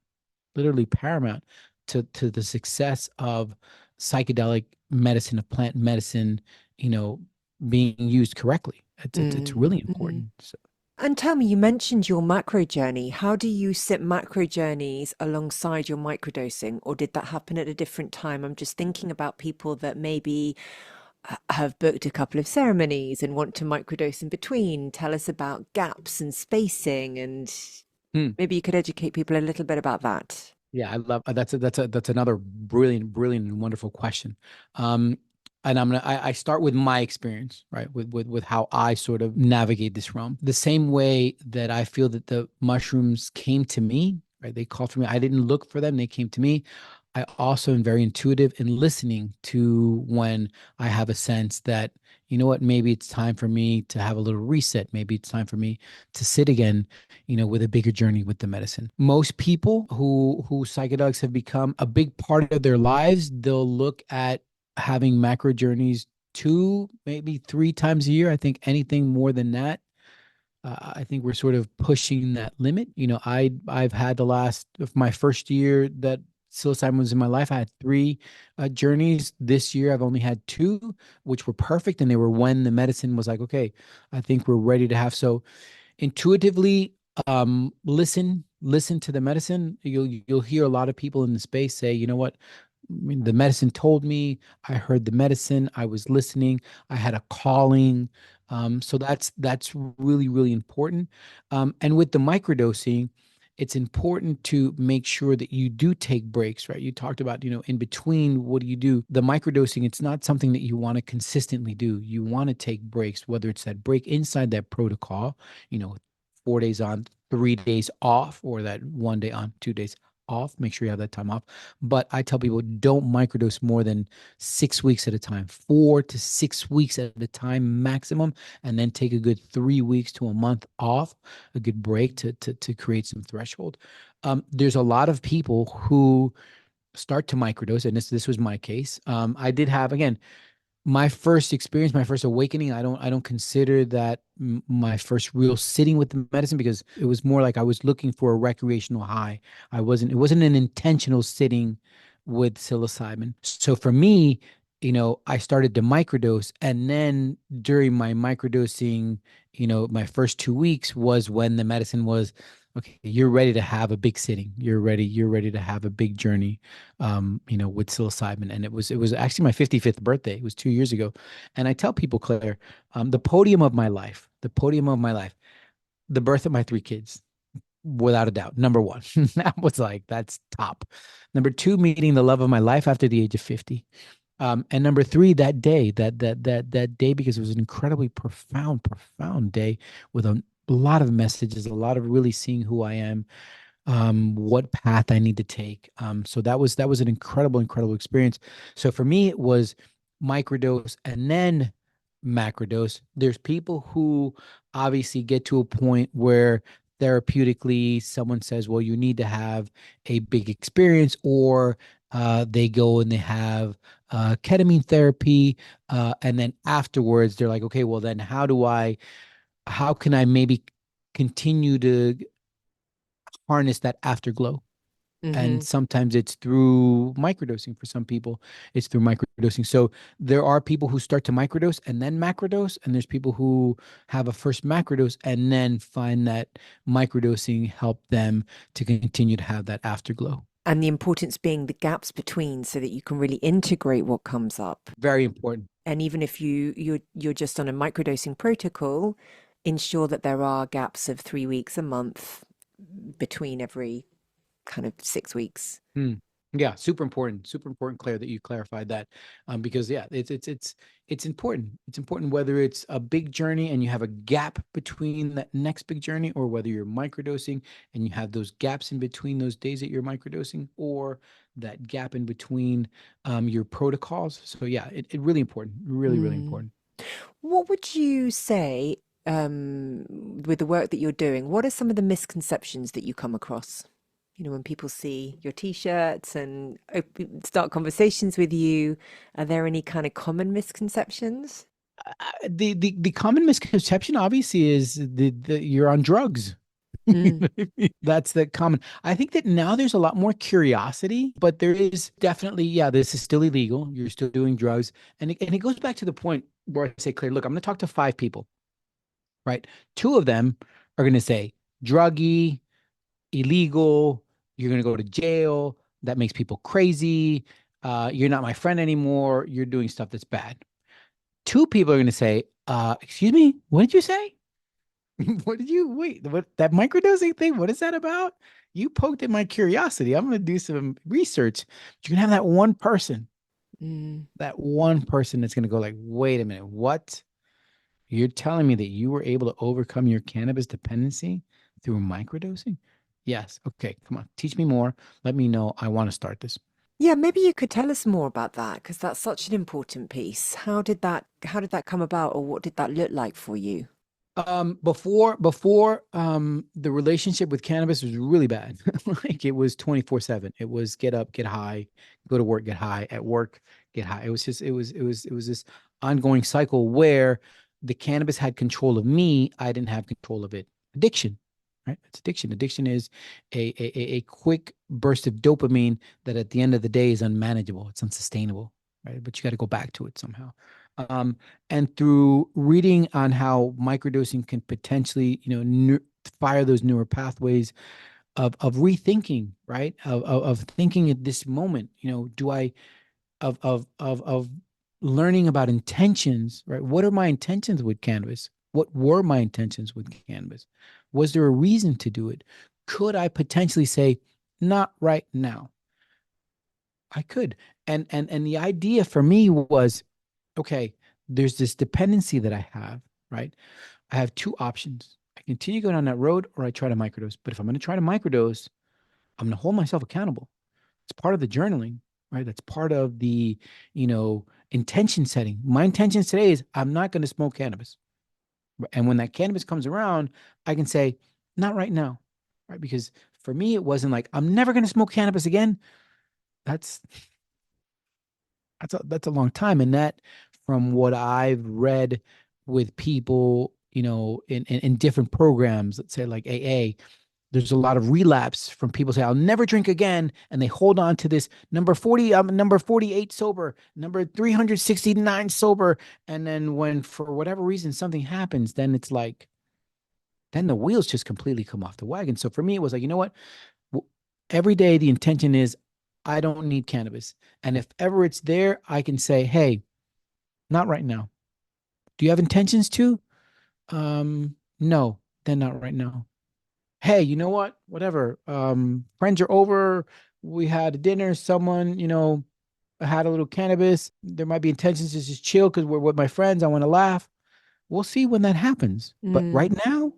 literally paramount to the success of psychedelic medicine, of plant medicine, you know, being used correctly. It's really Mm-hmm. important. So And tell me, you mentioned your macro journey. How do you sit macro journeys alongside your microdosing, or did that happen at a different time? I'm just thinking about people that maybe have booked a couple of ceremonies and want to microdose in between. Tell us about gaps and spacing, and hmm. maybe you could educate people a little bit about that. Yeah, I love that's another brilliant and wonderful question. Um, and I start with my experience, right? With how I sort of navigate this realm. The same way that I feel that the mushrooms came to me, right? They called for me. I didn't look for them, they came to me. I also am very intuitive in listening to when I have a sense that, you know what, maybe it's time for me to have a little reset. Maybe it's time for me to sit again, with a bigger journey with the medicine. Most people who psychedelics have become a big part of their lives, they'll look at having macro journeys 2, maybe 3 times a year. I think anything more than that, I think we're sort of pushing that limit. I've had the last of my first year that psilocybin was in my life. I had 3 journeys. This year, I've only had 2, which were perfect, and they were when the medicine was like, okay, I think we're ready to have. So intuitively, listen to the medicine. You'll hear a lot of people in the space say, you know what, I mean, the medicine told me, I heard the medicine, I was listening, I had a calling. So that's really important. And with the microdosing, it's important to make sure that you do take breaks, right? You talked about, in between, what do you do? The microdosing, it's not something that you want to consistently do. You want to take breaks, whether it's that break inside that protocol, you know, 4 days on, 3 days off, or that 1 day on, 2 days off. Make sure you have that time off. But I tell people, don't microdose more than 6 weeks at a time, 4 to 6 weeks at a time maximum, and then take a good 3 weeks to a month off, a good break to create some threshold. There's a lot of people who start to microdose, and this was my case. I did have, again, my first experience, my first awakening. I don't consider that my first real sitting with the medicine, because it was more like I was looking for a recreational high. It wasn't an intentional sitting with psilocybin. So for me, I started to microdose, and then during my microdosing, my first 2 weeks was when the medicine was, okay, you're ready to have a big sitting. You're ready to have a big journey, with psilocybin. And it was actually my 55th birthday. It was 2 years ago. And I tell people, Claire, the podium of my life, the birth of my 3 kids, without a doubt. Number one, that's top. Number two, meeting the love of my life after the age of 50. And number three, that day, that day, because it was an incredibly profound day with a lot of messages, a lot of really seeing who I am, what path I need to take. So that was an incredible experience. So for me, it was microdose and then macrodose. There's people who obviously get to a point where therapeutically someone says, well, you need to have a big experience, or they go and they have ketamine therapy, and then afterwards they're like, okay, well then how can I maybe continue to harness that afterglow? And Hmm. sometimes it's through microdosing. For some people, it's through microdosing. So there are people who start to microdose and then macrodose, and there's people who have a first macrodose and then find that microdosing helped them to continue to have that afterglow. And the importance being the gaps between, so that you can really integrate what comes up. Very important. And even if you're just on a microdosing protocol, ensure that there are gaps of 3 weeks a month between every kind of 6 weeks. Hmm. Yeah, super important, Claire, that you clarified that, because yeah, it's important. It's important whether it's a big journey and you have a gap between that next big journey, or whether you're microdosing and you have those gaps in between those days that you're microdosing, or that gap in between your protocols. So yeah, it really important, really Mm. important. What would you say? with the work that you're doing, what are some of the misconceptions that you come across? You know, when people see your t-shirts and start conversations with you, are there any kind of common misconceptions? The common misconception obviously is the you're on drugs. You Mm, know what I mean? That's the common. I think that now there's a lot more curiosity, but there is definitely, yeah, this is still illegal. You're still doing drugs. And it goes back to the point where I say, Claire, look, I'm going to talk to five people, right? Two of them are going to say druggy, illegal, you're going to go to jail. That makes people crazy. You're not my friend anymore. You're doing stuff that's bad. Two people are going to say, excuse me, what did you say? What did you wait? What that microdosing thing? What is that about? You poked at my curiosity. I'm going to do some research. You're going to have mm. that one person that's going to go like, wait a minute, what? You're telling me that you were able to overcome your cannabis dependency through microdosing? Yes. Okay. Come on. Teach me more. Let me know. I want to start this. Yeah, maybe you could tell us more about that because that's such an important piece. How did that come about, or what did that look like for you? Before the relationship with cannabis was really bad. Like it was 24/7. It was get up, get high, go to work, get high, at work, get high. It was just it was this ongoing cycle where the cannabis had control of me. I didn't have control of it. Addiction, right? It's addiction. Addiction is a quick burst of dopamine that at the end of the day is unmanageable. It's unsustainable, right? But you got to go back to it somehow. Um, and through reading on how microdosing can potentially, fire those neural pathways of rethinking, right? Of thinking at this moment, do I of learning about intentions, right? What are my intentions with cannabis? What were my intentions with cannabis? Was there a reason to do it? Could I potentially say, not right now? I could. And the idea for me was, okay, there's this dependency that I have, right? I have two options. I continue going down that road or I try to microdose. But if I'm going to try to microdose, I'm going to hold myself accountable. It's part of the journaling, right? That's part of the, intention setting. My intention today is I'm not going to smoke cannabis. And when that cannabis comes around, I can say, not right now, right? Because for me, it wasn't like, I'm never going to smoke cannabis again. That's that's a long time. And that, from what I've read with people, in different programs, let's say like AA, there's a lot of relapse from people say, I'll never drink again. And they hold on to this number 40, number 48 sober, number 369 sober. And then when for whatever reason something happens, then it's like, then the wheels just completely come off the wagon. So for me, it was like, you know what? Every day the intention is I don't need cannabis. And if ever it's there, I can say, hey, not right now. Do you have intentions to? No, then not right now. Hey, you know what? Whatever. Friends are over. We had a dinner. Someone, had a little cannabis. There might be intentions to just chill because we're with my friends. I want to laugh. We'll see when that happens. But right Mm. now,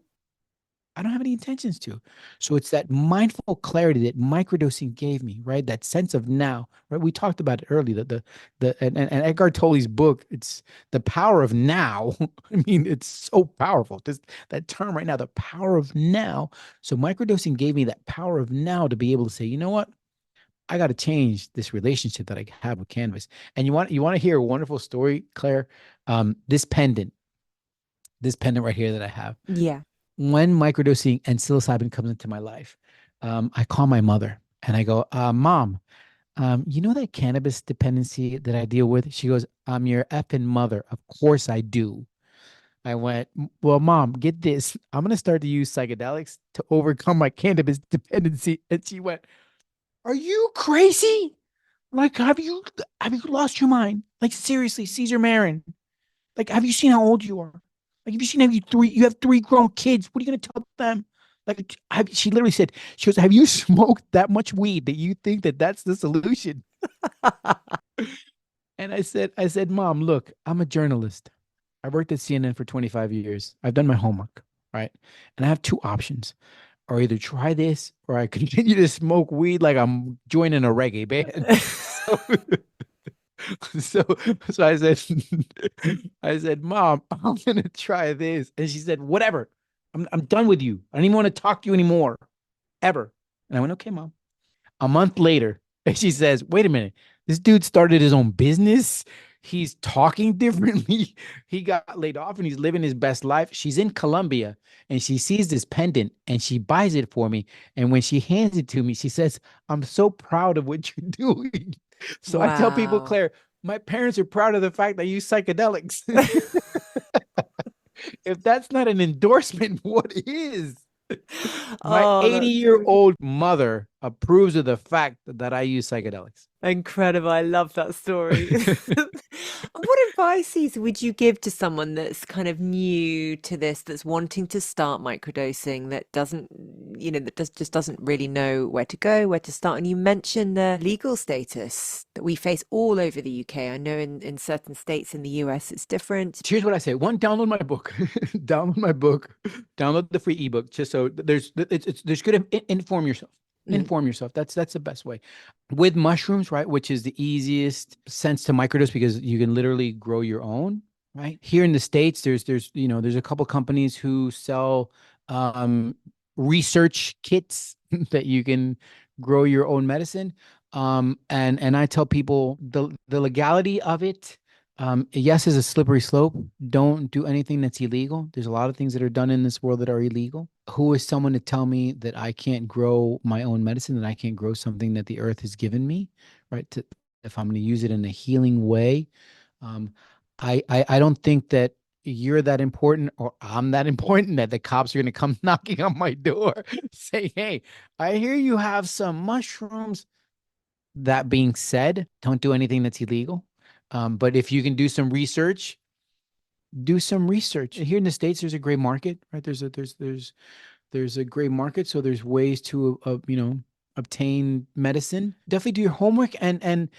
I don't have any intentions to. So it's that mindful clarity that microdosing gave me, right? That sense of now, right? We talked about it earlier. And Eckhart Tolle's book, it's the power of now. I mean, it's so powerful. Just that term right now, the power of now. So microdosing gave me that power of now to be able to say, you know what? I got to change this relationship that I have with cannabis. And you want to hear a wonderful story, Claire? This pendant right here that I have, Yeah. when microdosing and psilocybin comes into my life, I call my mother and I go, Mom, you know that cannabis dependency that I deal with? She goes, I'm your effing mother. Of course I do. I went, well, Mom, get this. I'm going to start to use psychedelics to overcome my cannabis dependency. And she went, are you crazy? Like, have you lost your mind? Like, seriously, Cesar Marin. Like, have you seen how old you are? Like, have you seen you have three grown kids? What are you gonna tell them? Like, she literally said, she goes, have you smoked that much weed that you think that that's the solution? And I said, Mom, look, I'm a journalist. I worked at CNN for 25 years. I've done my homework, right? And I have two options. Or either try this or I continue to smoke weed like I'm joining a reggae band. So so so I said, I said, Mom, I'm gonna try this. And she said, whatever. I'm done with you. I don't even want to talk to you anymore. Ever. And I went, okay, Mom. A month later, and she says, wait a minute, this dude started his own business. He's talking differently. He got laid off and he's living his best life. She's in Colombia and she sees this pendant and she buys it for me. And when she hands it to me, she says, I'm so proud of what you're doing. So I tell people, Wow. Claire, my parents are proud of the fact I use psychedelics. If that's not an endorsement, what is? My Oh, that's so 80-year-old mother approves of the fact that I use psychedelics. incredible. I love that story. What advice, Cesar, would you give to someone that's kind of new to this, that's wanting to start microdosing, that doesn't, just doesn't really know where to go, where to start? And you mentioned the legal status that we face all over the UK. I know in certain states in the US it's different. Here's what I say. One, download my book. Download my book. Download the free ebook just so there's good inform yourself. Mm, Inform yourself. That's the best way. With mushrooms, right, which is the easiest sense to microdose because you can literally grow your own, right? Here in the States, there's a couple companies who sell um research kits that you can grow your own medicine. And I tell people the legality of it, yes, is a slippery slope. Don't do anything that's illegal. There's a lot of things that are done in this world that are illegal. Who is someone to tell me that I can't grow my own medicine, that I can't grow something that the earth has given me, right? If I'm going to use it in a healing way. Um, I don't think that you're that important or I'm that important that the cops are going to come knocking on my door saying, hey, I hear you have some mushrooms. That being said, don't do anything that's illegal. But if you can do some research, do some research. Here in the States, there's a gray market, right? There's a gray market, so there's ways to obtain medicine. Definitely do your homework and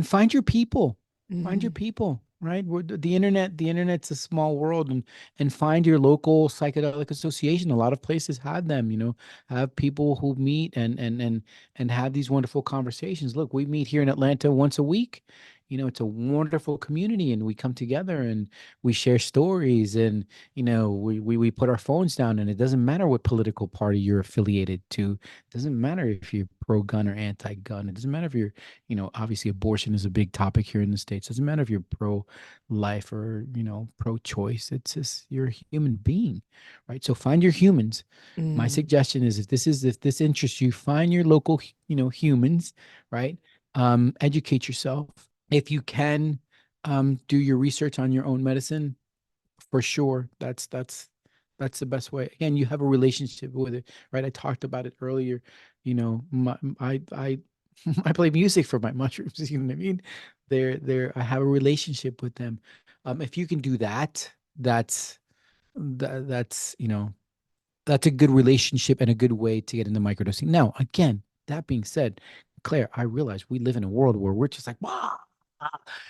find your people. Find your mm, people, right? The internet's a small world, and find your local psychedelic association. A lot of places have them, have people who meet and have these wonderful conversations. Look, we meet here in Atlanta once a week. It's a wonderful community and we come together and we share stories and we put our phones down, and it doesn't matter what political party you're affiliated to. It doesn't matter if you're pro-gun or anti-gun. It doesn't matter if you're, obviously abortion is a big topic here in the States. It doesn't matter if you're pro-life or, pro-choice. It's just you're a human being, right? So find your humans. My mm. suggestion is if this interests you, find your local, humans, right? Educate yourself. If you can, do your research on your own medicine for sure. That's the best way. Again, you have a relationship with it, right? I talked about it earlier. I I play music for my mushrooms. You know what I mean? I have a relationship with them. If you can do that, that's a good relationship and a good way to get into microdosing. Now, again, that being said, Claire, I realize we live in a world where we're just like, wow,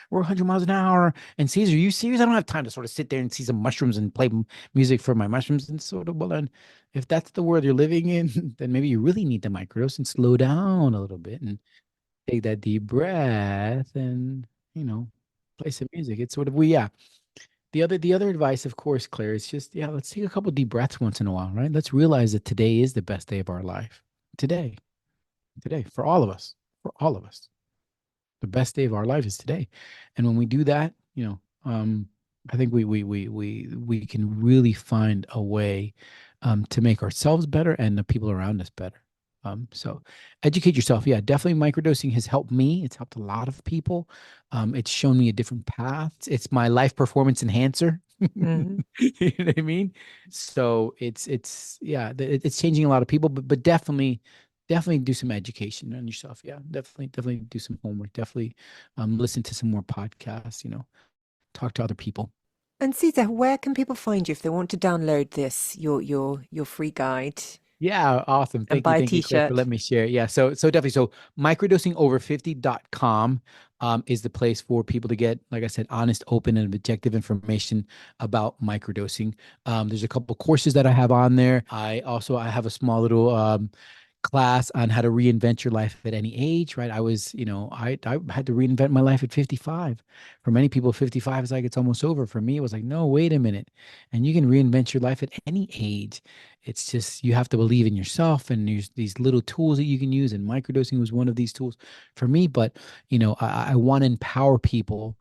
we're 100 miles an hour. And Caesar, are you serious? I don't have time to sort of sit there and see some mushrooms and play music for my mushrooms and sort of, well, then if that's the world you're living in, then maybe you really need to microdose and slow down a little bit and take that deep breath and, play some music. It's sort of, yeah. The other advice, of course, Claire, is just, yeah, let's take a couple deep breaths once in a while, right? Let's realize that today is the best day of our life. Today, today, for all of us, for all of us, the best day of our life is today. And when we do that, I think we can really find a way to make ourselves better and the people around us better. So educate yourself. Yeah, definitely microdosing has helped me. It's helped a lot of people. It's shown me a different path. It's my life performance enhancer. Mhm. You know what I mean? So it's yeah, it's changing a lot of people, but definitely do some education on yourself. Yeah, definitely do some homework. Definitely listen to some more podcasts, talk to other people. And Cesar, where can people find you if they want to download this, your free guide, Yeah, awesome. and buy a Thank you, Claire, for t-shirt? letting me share. Yeah, so definitely. So microdosingover50.com is the place for people to get, like I said, honest, open, and objective information about microdosing. There's a couple courses that I have on there. I have a small little class on how to reinvent your life at any age, right? I was, I had to reinvent my life at 55. For many people, 55 is like it's almost over. For me, it was like, no, wait a minute. And you can reinvent your life at any age. It's just you have to believe in yourself, and there's these little tools that you can use. And microdosing was one of these tools for me. But I want to empower people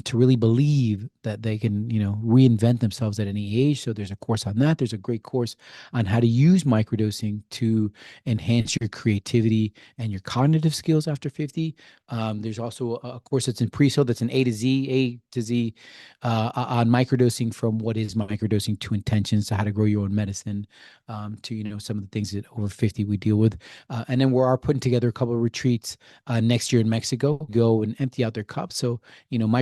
to really believe that they can, reinvent themselves at any age. So there's a course on that. There's a great course on how to use microdosing to enhance your creativity and your cognitive skills after 50. There's also a course that's in pre-sale that's an A to Z on microdosing, from what is microdosing to intentions, to how to grow your own medicine, to, some of the things that over 50 we deal with. And then we are putting together a couple of retreats next year in Mexico, go and empty out their cups. So,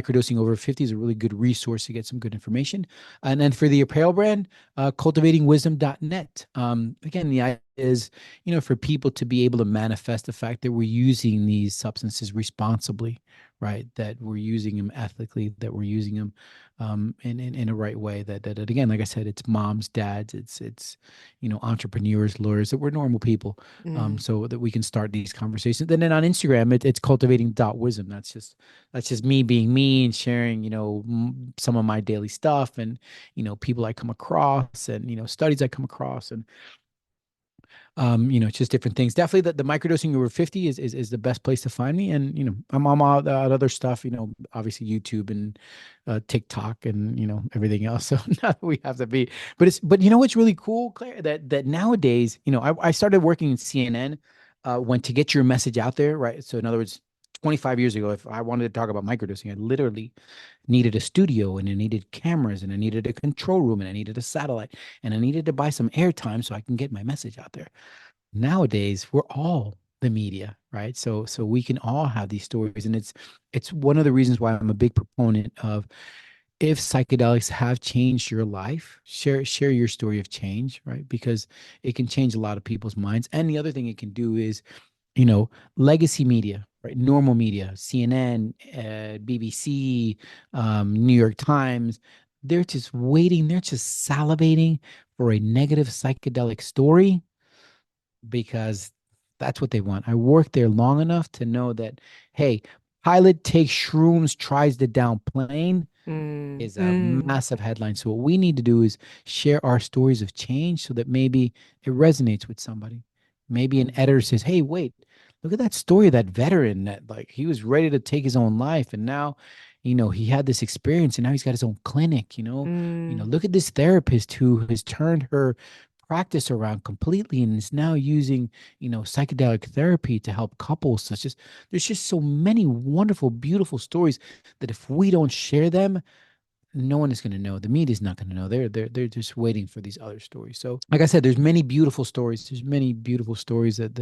microdosing over 50 is a really good resource to get some good information. And then for the apparel brand, cultivatingwisdom.net. Again, the idea is, for people to be able to manifest the fact that we're using these substances responsibly, right? That we're using them ethically, that we're using them in a right way. That again, like I said, it's moms, dads, it's entrepreneurs, lawyers, that we're normal people, so that we can start these conversations. And then on Instagram, it's cultivating.wisdom. That's just me being me and sharing, some of my daily stuff, and people I come across, and studies I come across, and it's just different things. Definitely the microdosing over 50 is the best place to find me. And, I'm on all that other stuff, obviously YouTube and TikTok and, everything else. So not that we have to be, but what's really cool, Claire, that nowadays, I started working in CNN when to get your message out there, right? So in other words, 25 years ago, if I wanted to talk about microdosing, I literally needed a studio, and I needed cameras, and I needed a control room, and I needed a satellite, and I needed to buy some airtime so I can get my message out there. Nowadays, we're all the media, right? So we can all have these stories, and it's one of the reasons why I'm a big proponent of, if psychedelics have changed your life, share your story of change, right? Because it can change a lot of people's minds. And the other thing it can do is, legacy media, right? Normal media, CNN, BBC, New York Times, they're just waiting, they're just salivating for a negative psychedelic story, because that's what they want. I worked there long enough to know that, hey, pilot takes shrooms, tries to down plane, is a massive headline. So what we need to do is share our stories of change, so that maybe it resonates with somebody. Maybe an editor says, hey, wait, look at that story of that veteran that, like, he was ready to take his own life, and now, he had this experience, and now he's got his own clinic. Look at this therapist who has turned her practice around completely, and is now using, psychedelic therapy to help couples. So there's just so many wonderful, beautiful stories that if we don't share them, no one is going to know. The media's not going to know. They're just waiting for these other stories. So, like I said, there's many beautiful stories. There's many beautiful stories that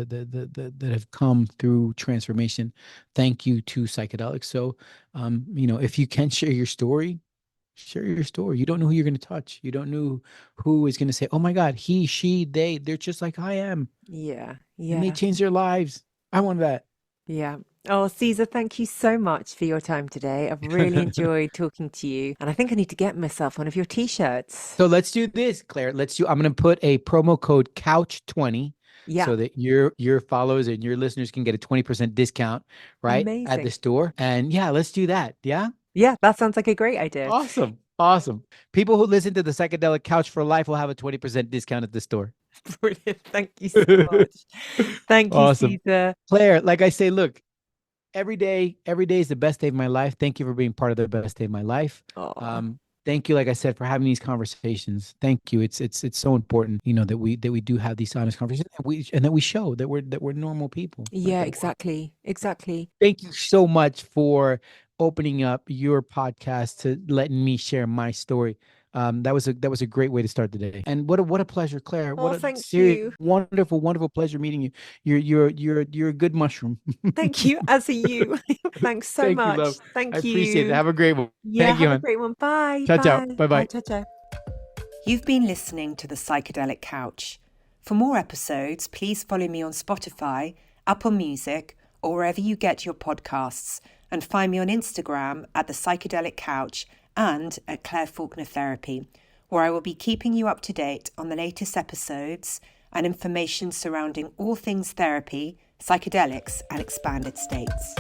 have come through transformation. Thank you to psychedelics. So, if you can share your story, share your story. You don't know who you're going to touch. You don't know who is going to say, "Oh my God, he, she, they're just like I am, Yeah, and they yeah, change their lives." I want that. yeah. Oh, Caesar, thank you so much for your time today. I've really enjoyed talking to you, and I think I need to get myself one of your t-shirts. So let's do this, Claire. I'm going to put a promo code Couch20, Yeah, so that your followers and your listeners can get a 20% discount, right, at the amazing. store. And yeah, let's do that. Yeah. Yeah, that sounds like a great idea. Awesome. Awesome. People who listen to the Psychedelic Couch for Life will have a 20% discount at the store. Brilliant. Thank you so much. Thank you, Awesome. Caesar. Claire, like I say, look, every day is the best day of my life. Thank you for being part of the best day of my life. Oh, um Thank you, like I said, for having these conversations. Thank you. It's so important, that we do have these honest conversations, and that we show that we're normal people, right? yeah, exactly. Exactly. Thank you so much for opening up your podcast to letting me share my story. That was a great way to start the day. And what a pleasure, Claire. What Oh, a thank serious, you. wonderful, wonderful pleasure meeting you. You're a good mushroom. Thank you, as are you. Thanks so Thank you, love. much. I Thank appreciate it. you. Have a great one. Yeah, Thank you, have a hon. great one. Bye. Ciao, ciao. Bye. Bye Bye. bye. Ciao, ciao. You've been listening to the Psychedelic Couch. For more episodes, please follow me on Spotify, Apple Music, or wherever you get your podcasts, and find me on Instagram at the Psychedelic Couch and at Clare Faulkner Therapy, where I will be keeping you up to date on the latest episodes and information surrounding all things therapy, psychedelics, and expanded states.